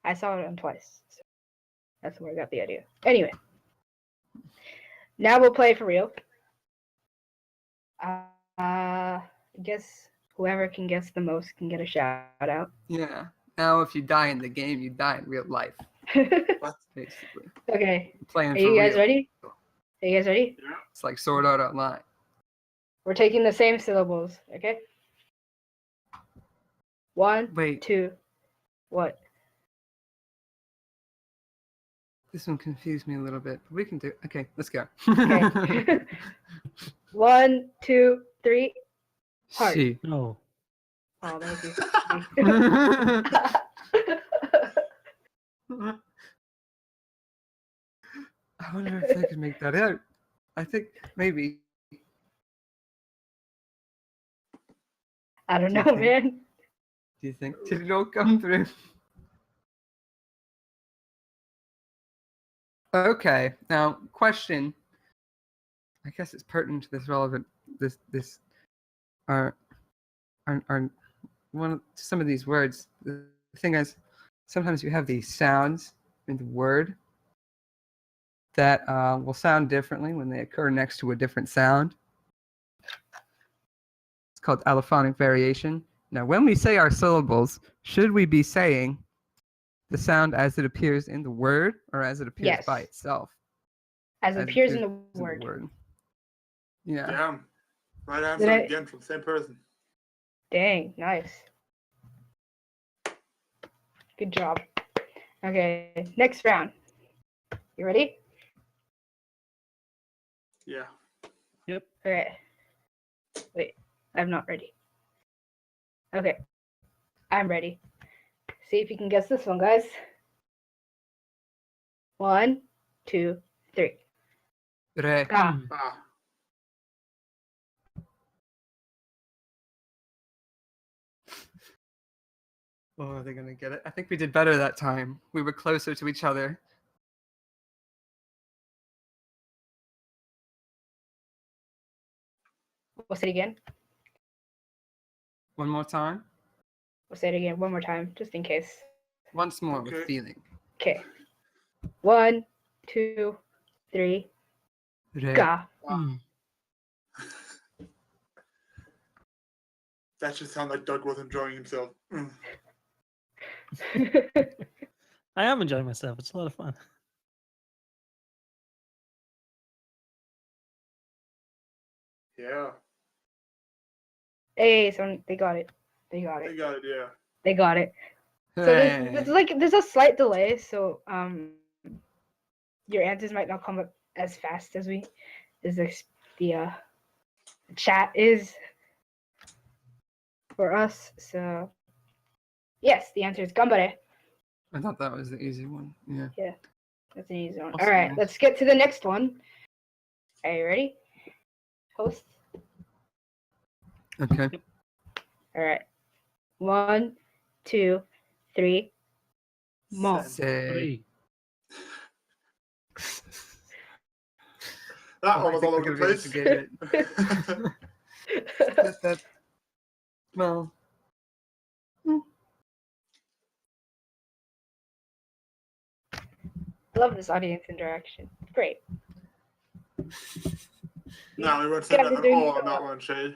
I saw it on twice. So that's where I got the idea. Anyway, now we'll play for real. I guess whoever can guess the most can get a shout out. Yeah. Now, if you die in the game, you die in real life, basically. Okay, Playing are for you guys real. ready? Are you guys ready? Yeah. It's like Sword Art Online. We're taking the same syllables, okay? 1, Wait. 2, what? This one confused me a little bit, but we can do it. Okay, let's go. Okay. 1, 2, 3. Heart. She. No. Oh, thank you. I wonder if I could make that out. I think maybe. I don't Do you know, think- man. Do you think? Did it all come through? Okay, now question. I guess it's pertinent to this relevant. This are one of some of these words. The thing is, sometimes you have these sounds in the word that will sound differently when they occur next to a different sound. It's called allophonic variation. Now, when we say our syllables, should we be saying the sound as it appears in the word or as it appears Yes. by itself? As it appears in the word. Yeah. Damn. Right answer Did I- again from the same person. Dang, nice. Good job. Okay, next round. You ready? Yeah. Okay. Wait, I'm not ready. Okay, I'm ready. See if you can guess this one, guys. 1, 2, 3. Re. Ga. Ah. Oh, are they gonna get it? I think we did better that time. We were closer to each other. We'll say it again. One more time. We'll say it again one more time, just in case. Once more Okay. with feeling. Okay. 1, 2, 3. Re. Ga. Hmm. That should sound like Doug was enjoying himself. I am enjoying myself. It's a lot of fun. Yeah. Hey, so they got it. They got They it. got it, yeah. They got it. So Hooray. there's a slight delay, so your answers might not come up as fast as the chat is for us. So yes, the answer is gambare. I thought that was the easy one. Yeah. That's an easy one. Awesome, All right, nice. let's get to the next one. Are you ready? Host. Okay. All right. 1, 2, 3. Mo. Sen. Say. 3. That Oh, one I was think all we're over the gonna be able place. to get it. That. Well. Love this audience interaction. Great. No, we weren't Gotta saying that do at all you on that go. one, Shay.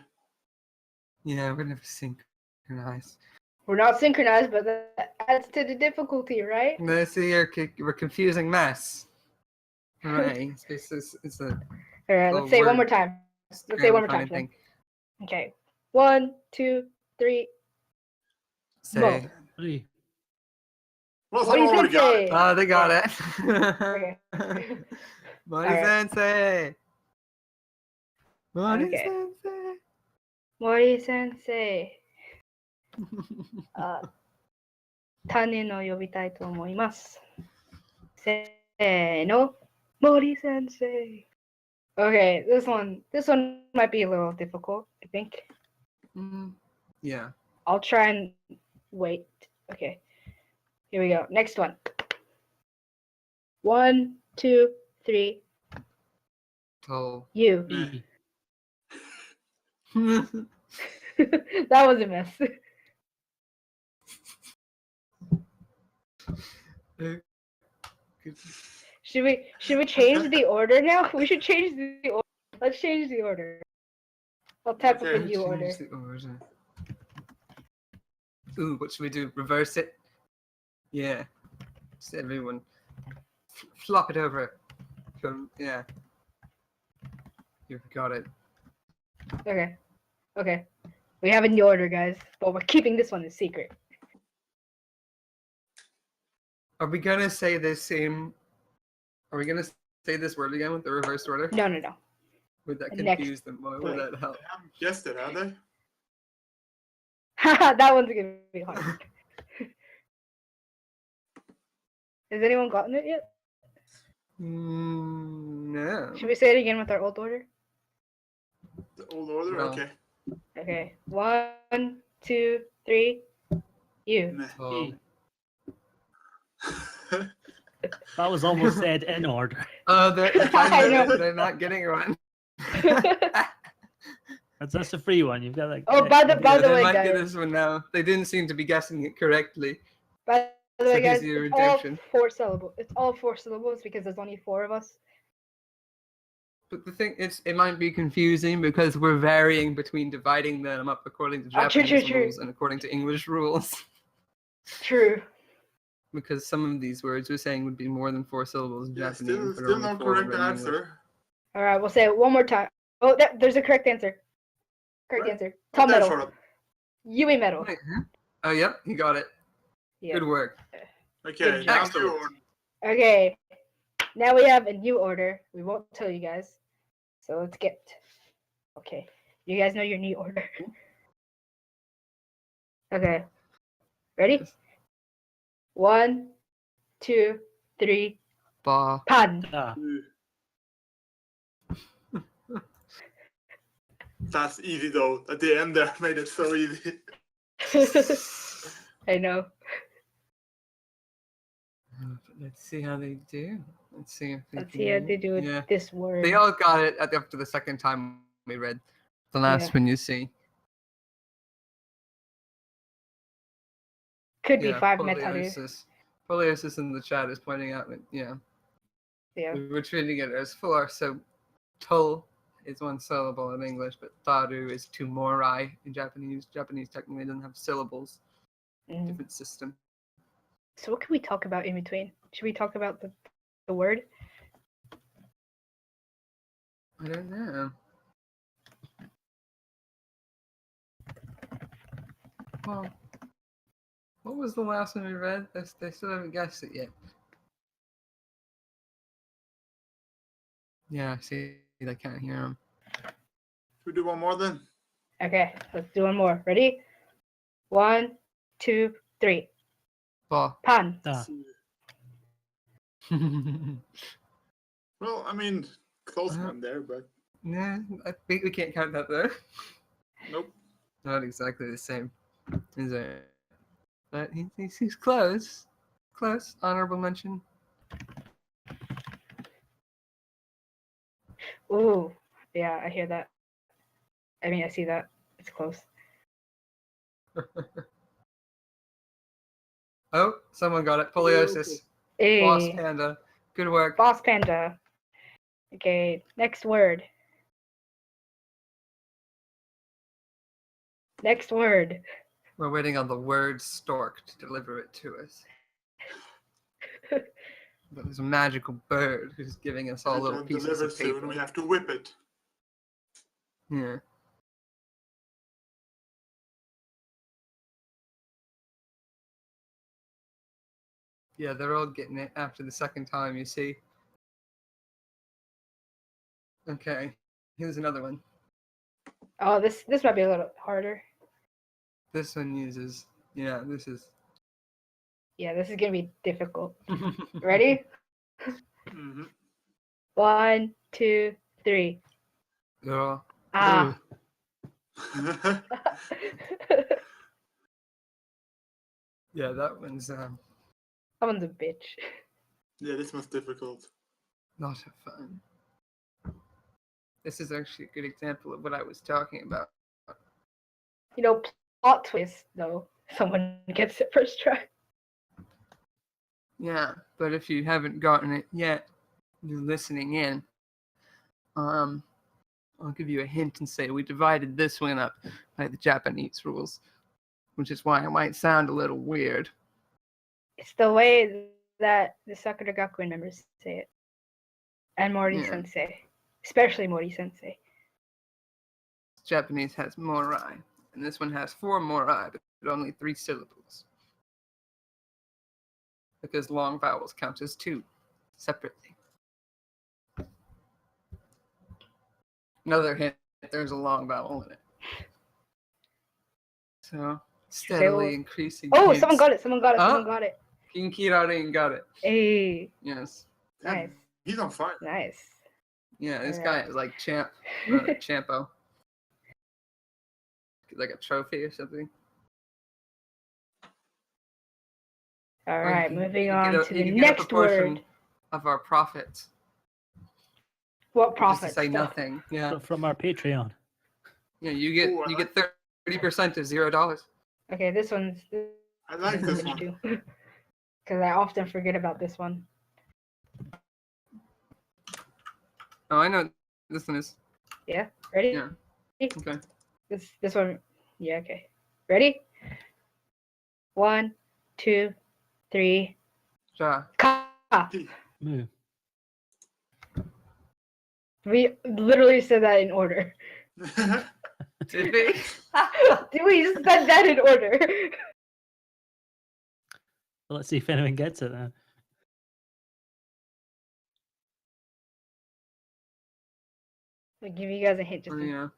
Yeah, we're never synchronized. We're not synchronized, but that adds to the difficulty, right? No, see, we're confusing mess. Hooray. It's a All right, Oh, let's say it one word. more time. Let's say it one more grammar time. thing. Okay. 1, 2, 3. Say. 3. Well, What do you someone already got it. say? Oh, they got Okay. it. Mori Alright. sensei. Mori Okay. sensei. Mori sensei. 種の呼びたいと思います。せーの。Mori sensei. Okay, this one might be a little difficult, I think. Yeah. I'll try and wait. Okay. Here we go. Next one. 1, 2, 3. Tall. You. E. That was a mess. Should we change the order now? We should change the order. Let's change the order. I'll type up a Okay. new order. Change the order. Ooh, what should we do? Reverse it? Yeah. Just everyone flop it over. Yeah. You've got it. Okay. Okay. We have a new order, guys, but we're keeping this one a secret. Are we gonna say this same? Are we gonna say this word again with the reverse order? No, no, no. Would that Next confuse them? Or would that help? They haven't guessed it, have they? Haha, that one's gonna be hard. Has anyone gotten it yet? No. Should we say it again with our old order? The old order? No. Okay. Okay. 1, 2, 3. You. Meh. Oh. That was almost said in order. Oh, they're I know. they're not getting one. That's a free one. You've got like. Oh, by the They way, might get guys. this one now. They didn't seem to be guessing it correctly. By the So way, guys, here's your it's all redemption. 4 syllables. It's all 4 syllables because there's only 4 of us. But the thing is, it might be confusing because we're varying between dividing them up according to Oh, true, Japanese true. rules and according to English rules. True. Because some of these words we're saying would be more than 4 syllables in Yeah, Japanese. but still only no 4 correct in English. answer. All right, we'll say it one more time. Oh, there's a correct answer. Correct Right. answer. Oh, Tall there, metal. shut up. Yui metal. Wait, huh? Oh, yep, you got it. Yeah. Good work. Okay, now Excellent. new order. Okay. Now we have a new order. We won't tell you guys. So let's get. Okay. You guys know your new order. Okay. Ready? Yes. 1, 2, 3. Ba. Pan. Da. That's easy though. At the end there made it so easy. I know. Let's see how they do. Let's see if they Let's see how they do with Yeah. this word. They all got it after the second time we read the last Yeah. one, you see. Could be Yeah, 5 metal. Poliosis in the chat is pointing out that, Yeah. we're treating it as 4. So, to is 1 syllable in English, but taru is 2 morai in Japanese. Japanese technically doesn't have syllables. Mm. Different system. So what can we talk about in between? Should we talk about the word? I don't know. Well, what was the last one we read? They still haven't guessed it yet. Yeah, see, they can't hear them. Should we do one more then? Okay, let's do one more. Ready? 1, 2, 3. Ba. Pan. Da. Well, I mean, close one there, but Nah, I think we can't count that though. nope. Not exactly the same, is it? But he's close. Close. Honorable mention. Ooh, yeah, I hear that. I mean, I see that. It's close. Oh, someone got it. Poliosis. Boss Hey, panda. Good work. boss panda. Okay, next word. Next word. We're waiting on the word stork to deliver it to us. There's a magical bird who's giving us all And little it'll pieces deliver of paper. soon. We have to whip it. Yeah. Yeah, they're all getting it after the second time, you see. Okay, here's another one. Oh, this might be a little harder. This one uses, this is. Yeah, this is gonna be difficult. Ready? Mm-hmm. 1, 2, 3. Girl. Ah. Yeah, that one's Someone's a bitch. Yeah, this one's difficult. not fun. This is actually a good example of what I was talking about. You know, plot twist though. Someone gets it first try. Yeah, but if you haven't gotten it yet, you're listening in. I'll give you a hint and say we divided this one up by the Japanese rules, which is why it might sound a little weird. It's the way that the Sakura Gakuin members say it. And Mori Sensei. Especially Mori Sensei. Japanese has morai, and this one has 4 morai, but only 3 syllables. Because long vowels count as 2 separately. Another hint, there's a long vowel in it. So, steadily increasing. Oh, hints. someone got it. Someone got it. Huh? Someone got it. Kinkirarin got it. Hey. Yes. Nice. He's on fire. Nice. Yeah, this Alright. guy is like Champo. Like a trophy or something. All Or you right, can- moving you on get a- to you the can get a next proportion word. of our profits. What Just profits? to say though? nothing. Yeah. From our Patreon. Yeah, you get Ooh, I you like- get 30% of $0. Okay, this one's I like this English one. too. Because I often forget about this one. Oh, I know what this one is. Yeah, ready? Yeah. Okay. This one. Yeah, okay. Ready? 1, 2, 3. Ja. Ka. Moo. We literally said that in order. Did we? We just said that in order. Well, let's see if anyone gets it then. I'll give you guys a hint just in Yeah.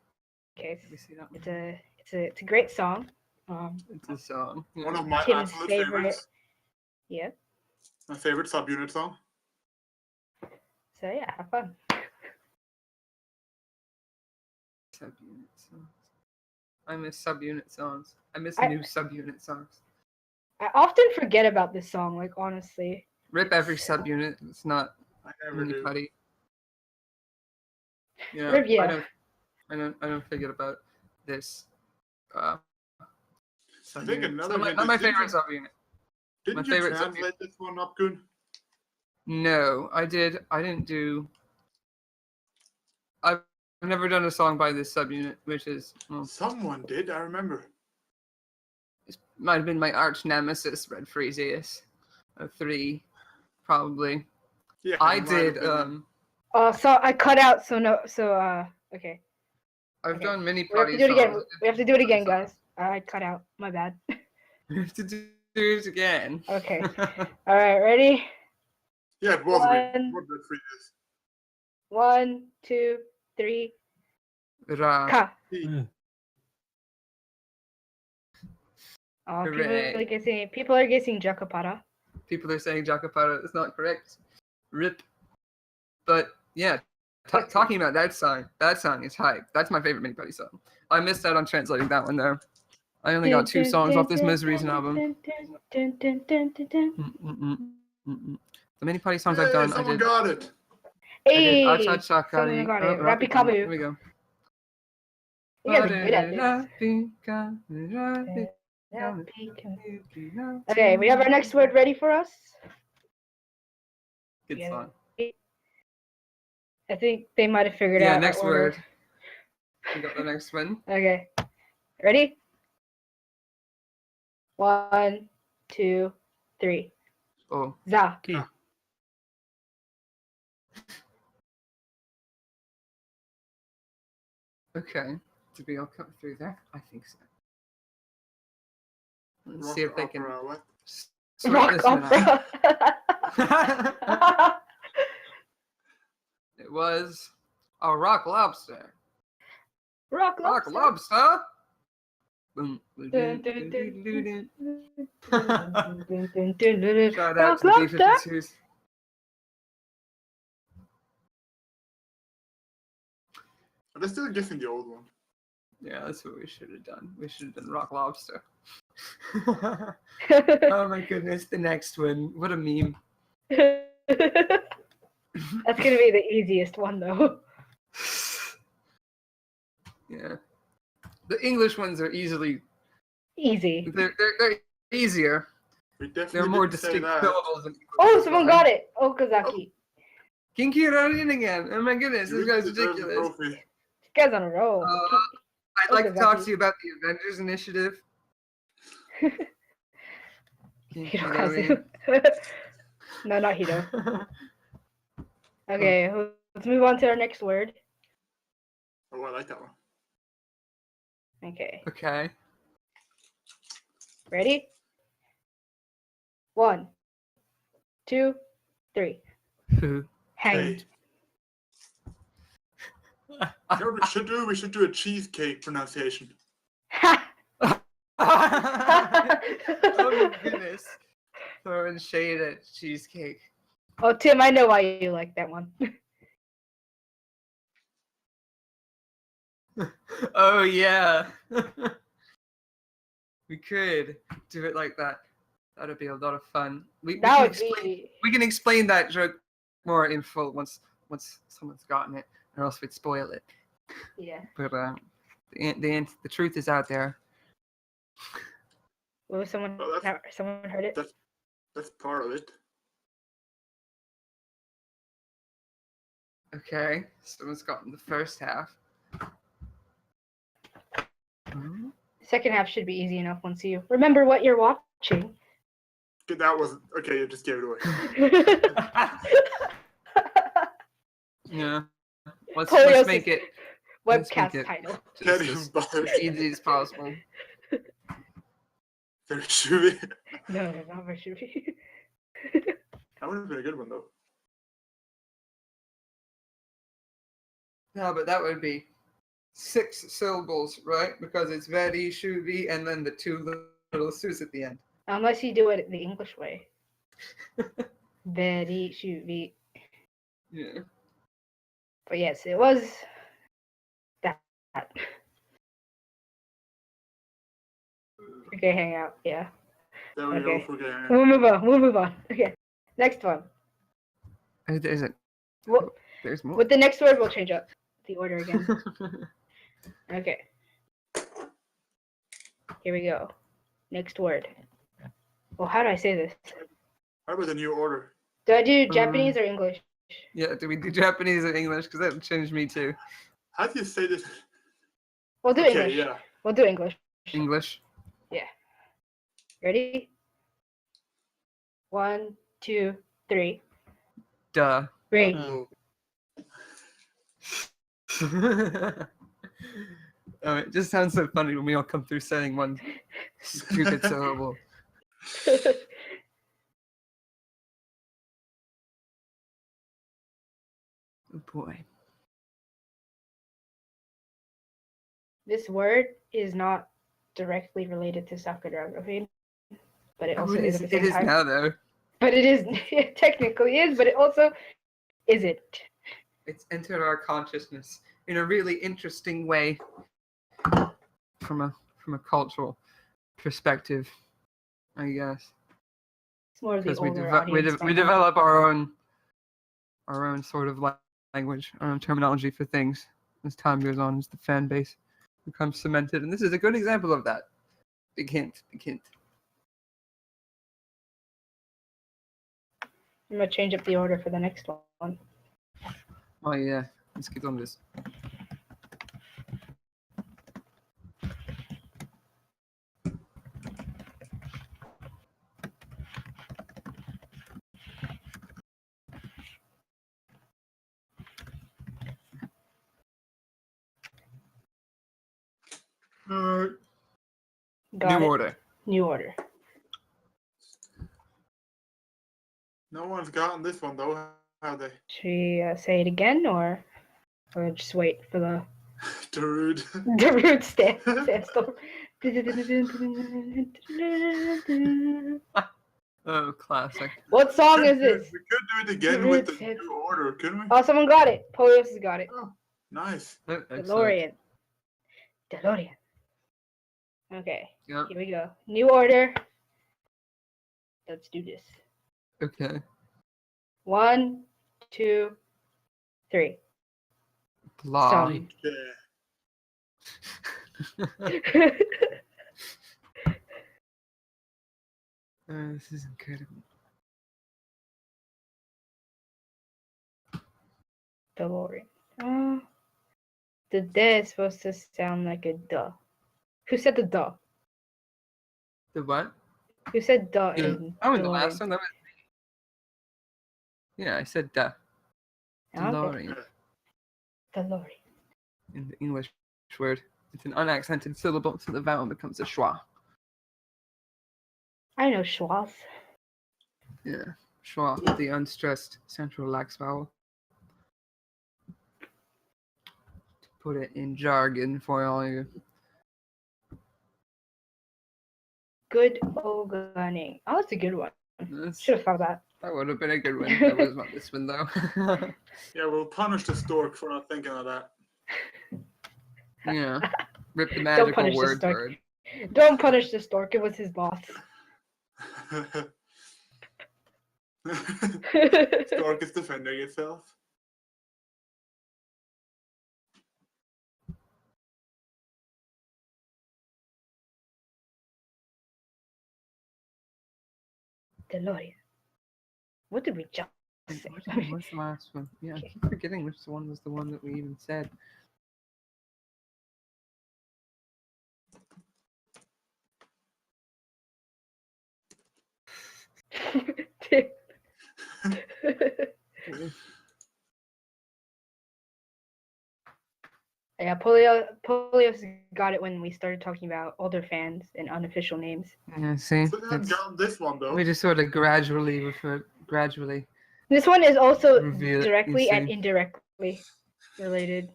case. Let me see that one. It's a great song. It's a song. One of my Tim's absolute favorite. favorites. Yeah. My favorite subunit song. So yeah, have fun. Subunit songs. I miss subunit songs. I miss I- new subunit songs. I often forget about this song, like honestly. Rip every subunit. It's not I never do. anybody. You know, Rip, yeah. I don't forget about this. I think Subunit. another Not thing my is, favorite subunit. Didn't my you favorite translate this one, Upgoon? No, I did. I didn't do. I've never done a song by this subunit, which is Someone did, I remember. it might have been my arch nemesis, Red Freezeus, 3, probably. Yeah, I it might have did. been. So I cut out. Okay. I've Okay. done many We have to party do it again. songs. We have to do it again, guys. I cut out. My bad. We have to do it again. Okay. All right, ready? Yeah, it was One. what the free is. 1, 2, 3. Ra. Ka. Yeah. Oh, Hooray. people are guessing Jakapara. People are saying Jakapara is not correct. Rip. But yeah, talking about that song is hype. That's my favorite mini party song. I missed out on translating that one though. I only got 2 songs off this Miseries album. The mini party songs I've done, I Someone did. got it. Hey, Acha Chakari. someone got it. Rapikamu. Rapikamu. Here we go. You guys are good at this. Okay, we have our next word ready for us. Good Yeah. song. I think they might have figured Yeah, out. next our order. word. We got the next one. Okay, ready? 1, 2, 3. Oh, Za. Okay. okay. Did we all come through there? I think so. Let's Rock see if they can opera, what? sort Rock this one opera. out. It was a rock lobster. Rock Rock lobster. lobster. Boom. Dun, dun, dun, Shout out Rock to the lobster. B-52s. Are they still guessing the old one? Yeah, that's what we should have done. We should have done rock lobster. Oh my goodness, the next one. What a meme. That's gonna be the easiest one though. Yeah. The English ones are easily Easy. they're easier. We definitely They're more didn't say distinct that. syllables than Oh, someone got it. Okazaki. Kinky Rarin again. Oh my goodness, You this guy's deserve the ridiculous. trophy. This guy's on a roll. I'd like to talk Okazaki. to you about the Avengers Initiative. Kinky Rarin. Hirokazu. No, not Hito. Okay, let's move on to our next word. Oh, I like that one. Okay, Okay. ready? 1, 2, 3. Who? Hang. Hey. You know what we should do? We should do a cheesecake pronunciation. Oh my goodness. Throwing shade at cheesecake. Oh, Tim, I know why you like that one. Oh yeah. We could do it like that. That'd be a lot of fun. We That can would explain, be. we can explain that joke more in full once someone's gotten it, or else we'd spoil it. Yeah. But the truth is out there. What was someone? Oh, Someone heard it. That's part of it. Okay, someone's gotten the first half. Second half should be easy enough once you remember what you're watching. Okay, that was okay. You just gave it away. Yeah. Let's Polio's make it Webcast it- title. Can't just even as bother. easy as possible. There should be. No, not very should be. That would have been a good one though. No, but that would be 6 syllables, right? Because it's very shuvi and then the 2 little sus at the end. Unless you do it the English way. Very should be. Yeah. But yes, it was that. Okay, hangout. Yeah. There we Okay. go for game. We'll move on. We'll move on. Okay. Next one. There's it. Well, There's more. with the next word, we'll change up the order again. Okay. Here we go. Next word. Well, how do I say this? How about the new order? Do I do Japanese or English? Yeah, do we do Japanese or English? Because that changed me too. How do you say this? We'll do Okay, English. yeah. We'll do English. English. Ready? 1, 2, 3. Duh. Great. Oh, Oh, it just sounds so funny when we all come through saying one stupid syllable. Oh boy. This word is not directly related to Sakura Gakuin, but it Oh, also it is is, at the it same is time. now though. But it is, it technically is, but it also isn't. It's entered our consciousness in a really interesting way from a cultural perspective, I guess. It's more of the Because we, older we, audience. we develop our own sort of language, our own terminology for things as time goes on, as the fan base becomes cemented. And this is a good example of that. Big hint, big hint. I'm going to change up the order for the next one. Oh yeah, let's get on this. Alright. Got New it. order. New order. No one's gotten this one though, have they? Should we say it again, or just wait for the Dude. the root standstill? Oh, classic. What song is this? We could do it again with the new order, couldn't we? Oh, someone got it. Polios has got it. Oh, nice. Oh, excellent. DeLorean. DeLorean. Okay, Yep. here we go. New order. Let's do this. Okay. 1, 2, 3. Blah. Some. Yeah. This is incredible. DeLorean. The D is supposed to sound like a duh. Who said the duh? The what? Who said duh Yeah. in Oh, in the DeLorean? last one, that was me. Yeah, I said duh. Okay. DeLorean. DeLorean. In the English word. It's an unaccented syllable, so the vowel becomes a schwa. I know schwas. Yeah. Schwa, the unstressed central lax vowel. To put it in jargon for all you. Good old gunning. Oh, that's a good one. Should have thought that. That would have been a good one. That was not this one though. Yeah, we'll punish the stork for not thinking of that. Yeah. Rip the Don't magical punish the word stork. bird. Don't punish the stork. It was his loss. Stork is defending itself. DeLorean. What did we just say? What's the last one? Yeah, I keep forgetting which one was the one that we even said. Yeah, Polios got it when we started talking about older fans and unofficial names. Yeah, see? So they haven't gotten this one though. We just sort of gradually. This one is also Reveal it, directly you and see. indirectly related.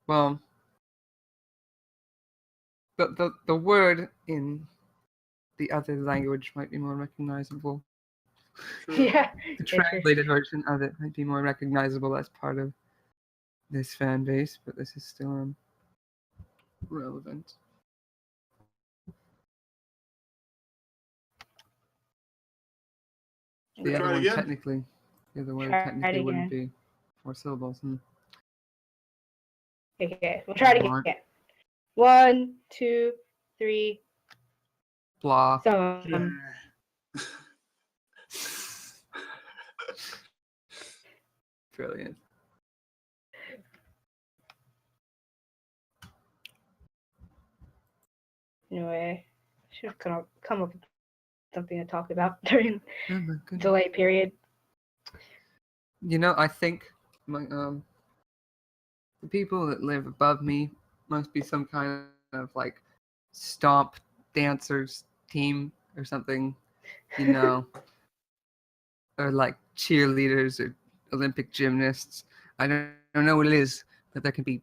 Well, the word in the other language might be more recognizable True. Yeah. The true. translated version of it might be more recognizable as part of this fan base, but this is still relevant. The Try other it one again. technically, Try it wouldn't again. be 4 syllables. Okay, we'll try it Alright. again. 1, 2, 3. Blah. Some. Brilliant. Anyway, should have come up with something to talk about during Oh my goodness. delay period. You know, I think my the people that live above me must be some kind of like stomp dancers team or something, you know, or like cheerleaders or Olympic gymnasts. I don't know what it is, but there can be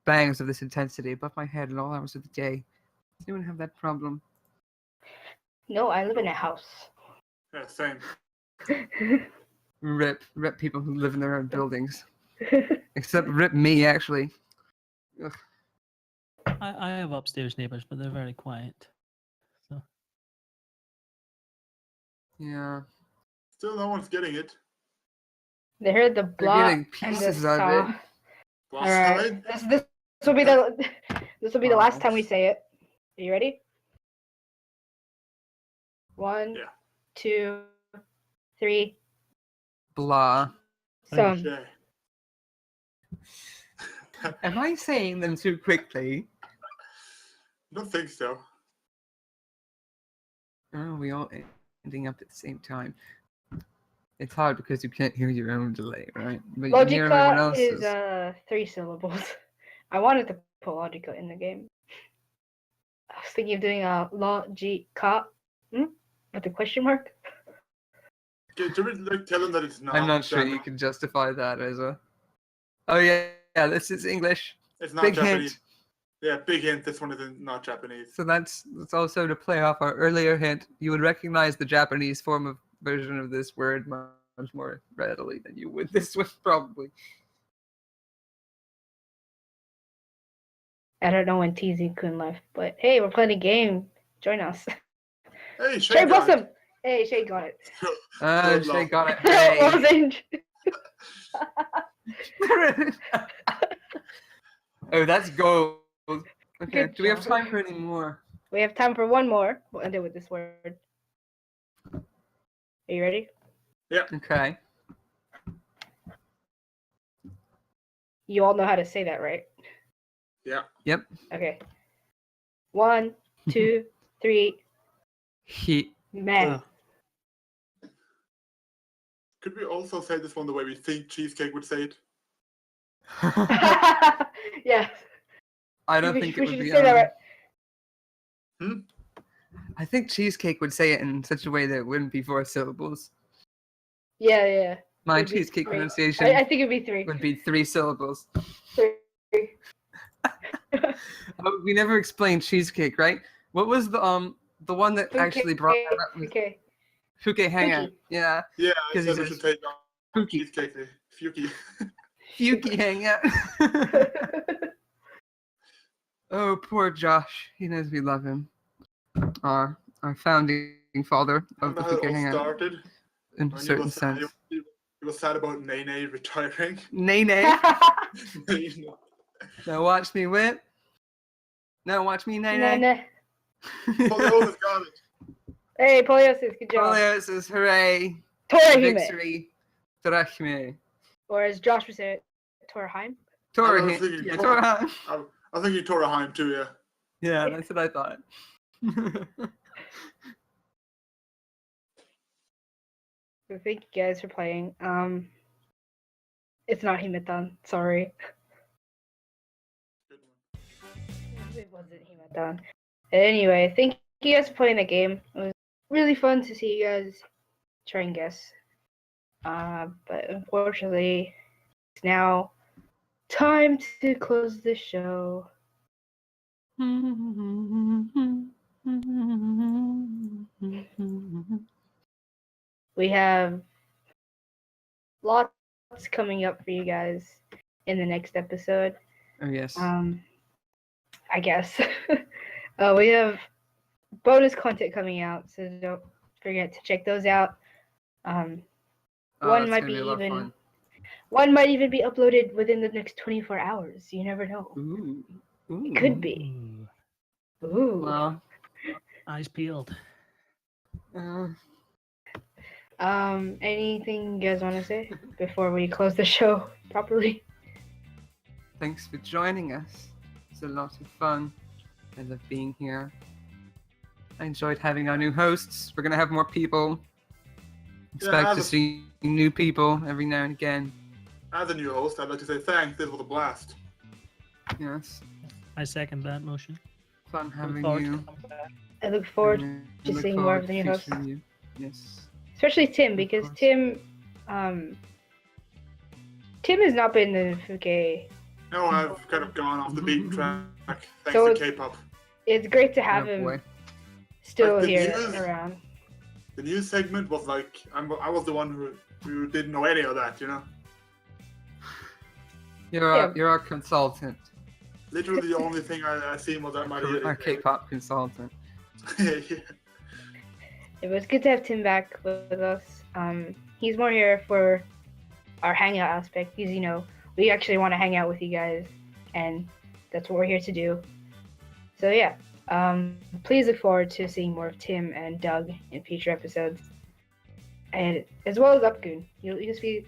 bangs of this intensity above my head at all hours of the day. Does anyone have that problem? No, I live in a house. Yeah, same. Rip people who live in their own buildings. Except rip me, actually. Ugh. I have upstairs neighbors, but they're very quiet. So Yeah. Still, no one's getting it. They heard the They're block getting and the pieces of song. it. All right, this will be the last time we say it. Are you ready? 1, Yeah. 2, 3. Blah. Some. Yeah. Am I saying them too quickly? Don't think so. Oh, we all ending up at the same time. It's hard because you can't hear your own delay, right? But you can hear everyone Logica else's. is 3 syllables. I wanted to put Logica in the game. I was thinking of doing a Logica with a question mark. Okay, do we like tell them that it's not? I'm not sure Japanese? you can justify that as a. Oh yeah, this is English. It's not Big Japanese. hint. Yeah, big hint. This one is not Japanese. So that's also to play off our earlier hint. You would recognize the Japanese version of this word much more readily than you would this one, probably. I don't know when TZ-kun left, but hey, we're playing a game. Join us. Hey, Shay Shay got Blossom! it. Hey, Shay got it. Shay got it. Hey. Lozenge. Oh, that's gold. Okay, Good do we have job. time for any more? We have time for one more. We'll end it with this word. Are you ready? Okay. You all know how to say that, right? Yeah. Yep. Okay. 1, 2, 3. He. Man. Could we also say this one the way we think Cheesecake would say it? Yeah. I don't we think we it would should be. say that right. I think Cheesecake would say it in such a way that it wouldn't be 4 syllables. Yeah. My It'd be cheesecake 3. pronunciation I think it'd be 3. would be 3 syllables. 3. Oh, we never explained cheesecake, right? What was the one that actually brought that up? Okay. FUKEI Hangout. Yeah. Yeah, I 'Cause he said we says should take on Fuki. Cheesecake. Fuki. FUKEI Hangout. Oh, poor Josh. He knows we love him. Our founding father of Remember the how it FUKEI all Hangout, started? in a When certain sense. He was sad about Nene retiring. Nene. Now watch me whip. Now watch me, Nene. Polio's got it. Hey, Poliosis, good job. Poliosis, hooray. Torahime. Victory. Torahime. Or as Josh would say it, Torahime. I was Torahime. thinking Yeah, Tor- Torahime. I think you tore a Heim too, yeah. Yeah, that's what I thought. So thank you guys for playing. It's not Himetan, sorry. Good one. It wasn't Himetan. Anyway, thank you guys for playing the game. It was really fun to see you guys try and guess. But unfortunately, it's now time to close the show. we have lots coming up for you guys in the next episode. Oh yes. I guess. We have bonus content coming out, so don't forget to check those out. Oh, One that's might gonna be be a lot of even fun. one might even be uploaded within the next 24 hours. You never know. Ooh. It could be. Ooh, Ooh. Well, eyes peeled. uh, Anything you guys want to say before we close the show properly? thanks for joining us. It's a lot of fun. I love being here. I enjoyed having our new hosts. We're gonna have more people. Expect as to a- see new people every now and again. As a new host, I'd like to say thanks. This was a blast. Yes. I second that motion. Fun Look having forward to you. coming back. I look forward and to look seeing more forward of the to new hosts. featuring you. Yes. especially Tim, Of because course. Tim has not been in the Fukei. No, I've kind of gone off the beaten track thanks So to it's- K-pop. It's great to have Oh, him boy. still Like the here news- around. The news segment was like I was the one who didn't know any of that, you know. You're our consultant. Literally, the only thing I seen was that Our K-pop consultant. Yeah. It was good to have Tim back with us. He's more here for our hangout aspect because, we actually want to hang out with you guys, and that's what we're here to do. So yeah, please look forward to seeing more of Tim and Doug in future episodes, and as well as Upgoon. You'll just be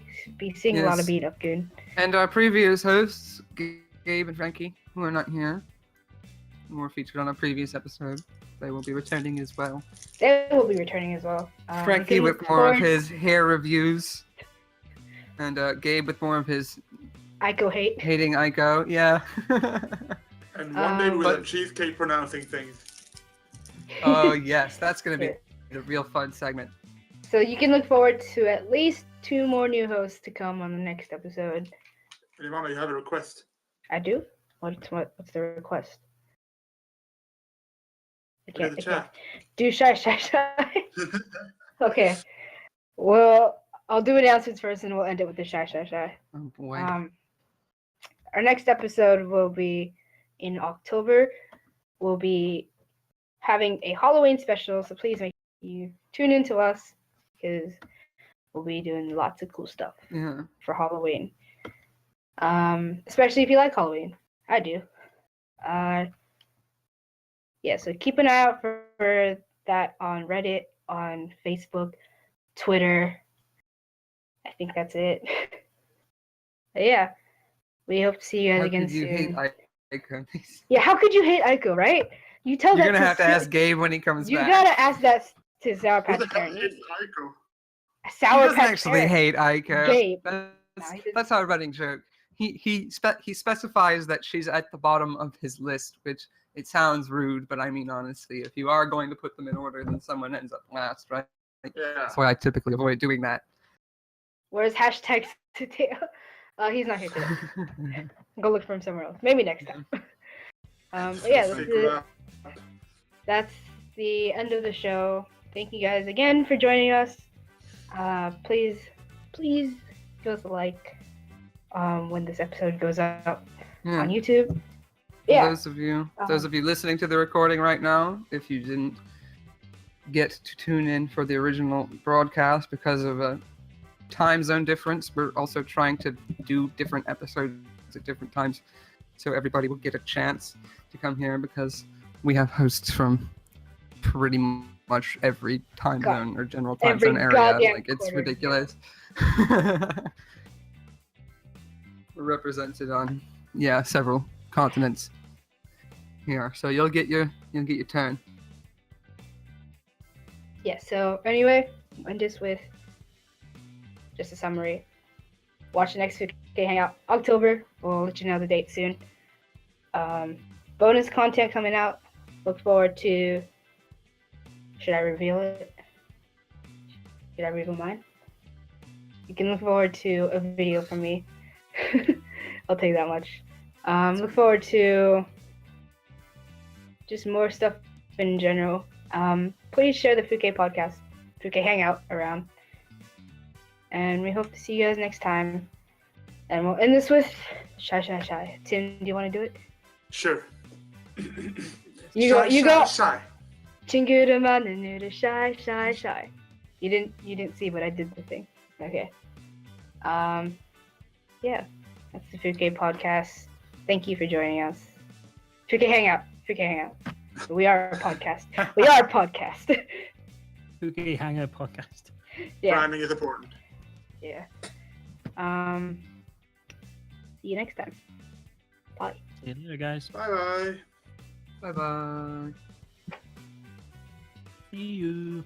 seeing a lot of Yes. beat Upgoon. And our previous hosts, Gabe and Frankie, who are not here, who were featured on a previous episode, they will be returning as well. They will be returning as well. You Frankie can with look more of forward- his hair reviews, and Gabe with more of his Ico hate. hating Ico. Yeah. And one day we will But- have cheesecake pronouncing things. Oh yes, that's gonna be a real fun segment. So you can look forward to at least 2 more new hosts to come on the next episode. And Ivana, you have a request. I do? What's the request? Look at the chat. Do shy. Okay. Well, I'll do announcements first and we'll end it with the shy. Oh boy. Our next episode will be in October. We'll be having a Halloween special, so please make you tune in to us because we'll be doing lots of cool stuff Yeah. for Halloween. Especially if you like Halloween. I do. Yeah, so keep an eye out for that on Reddit, on Facebook, Twitter. I think that's it. But yeah, we hope to see you guys How again could you hate soon. Ico? Yeah, how could you hate Aiko, right? You tell You're that gonna have to Sil- ask Gabe when he comes You back. gotta ask that to Sour Who Patch the hell Karen. is Aiko? He Sour doesn't Patch actually Karen. hate Ico. Gabe. That's, No, he doesn't. that's our running joke. He specifies that she's at the bottom of his list, which it sounds rude, but I mean honestly, if you are going to put them in order, then someone ends up last, right? Yeah. That's why I typically avoid doing that. Where's hashtag today? He's not here today. Go look for him somewhere else. Maybe next time. But yeah, that's the end of the show. Thank you guys again for joining us. Please give us a like when this episode goes up Yeah. on YouTube. For Yeah, those of you listening to the recording right now, if you didn't get to tune in for the original broadcast because of a time zone difference, we're also trying to do different episodes at different times, so everybody will get a chance to come here because we have hosts from pretty much every time God. zone or general time Every zone area. goddamn Like, it's quarter. ridiculous. We're represented on several continents here, so you'll get your turn. Yeah, so anyway, end this with just a summary. Watch the next FUKEI Hangout October. We'll let you know the date soon. Bonus content coming out. Look forward to... Should I reveal it? Should I reveal mine? You can look forward to a video from me. I'll take that much. Look forward to just more stuff in general. Please share the FUKEI podcast, FUKEI Hangout around. And we hope to see you guys next time. And we'll end this with shy. Tim, do you want to do it? Sure. You go. Shy. Chingudamanunuda shy. You didn't see, but I did the thing. Okay. Yeah. That's the FUKEI podcast. Thank you for joining us. FUKEI Hangout. We are a podcast. FUKEI Hangout podcast. Yeah. Branding is important. Yeah. See you next time. Bye. See you later, guys. Bye bye. Bye bye. See you.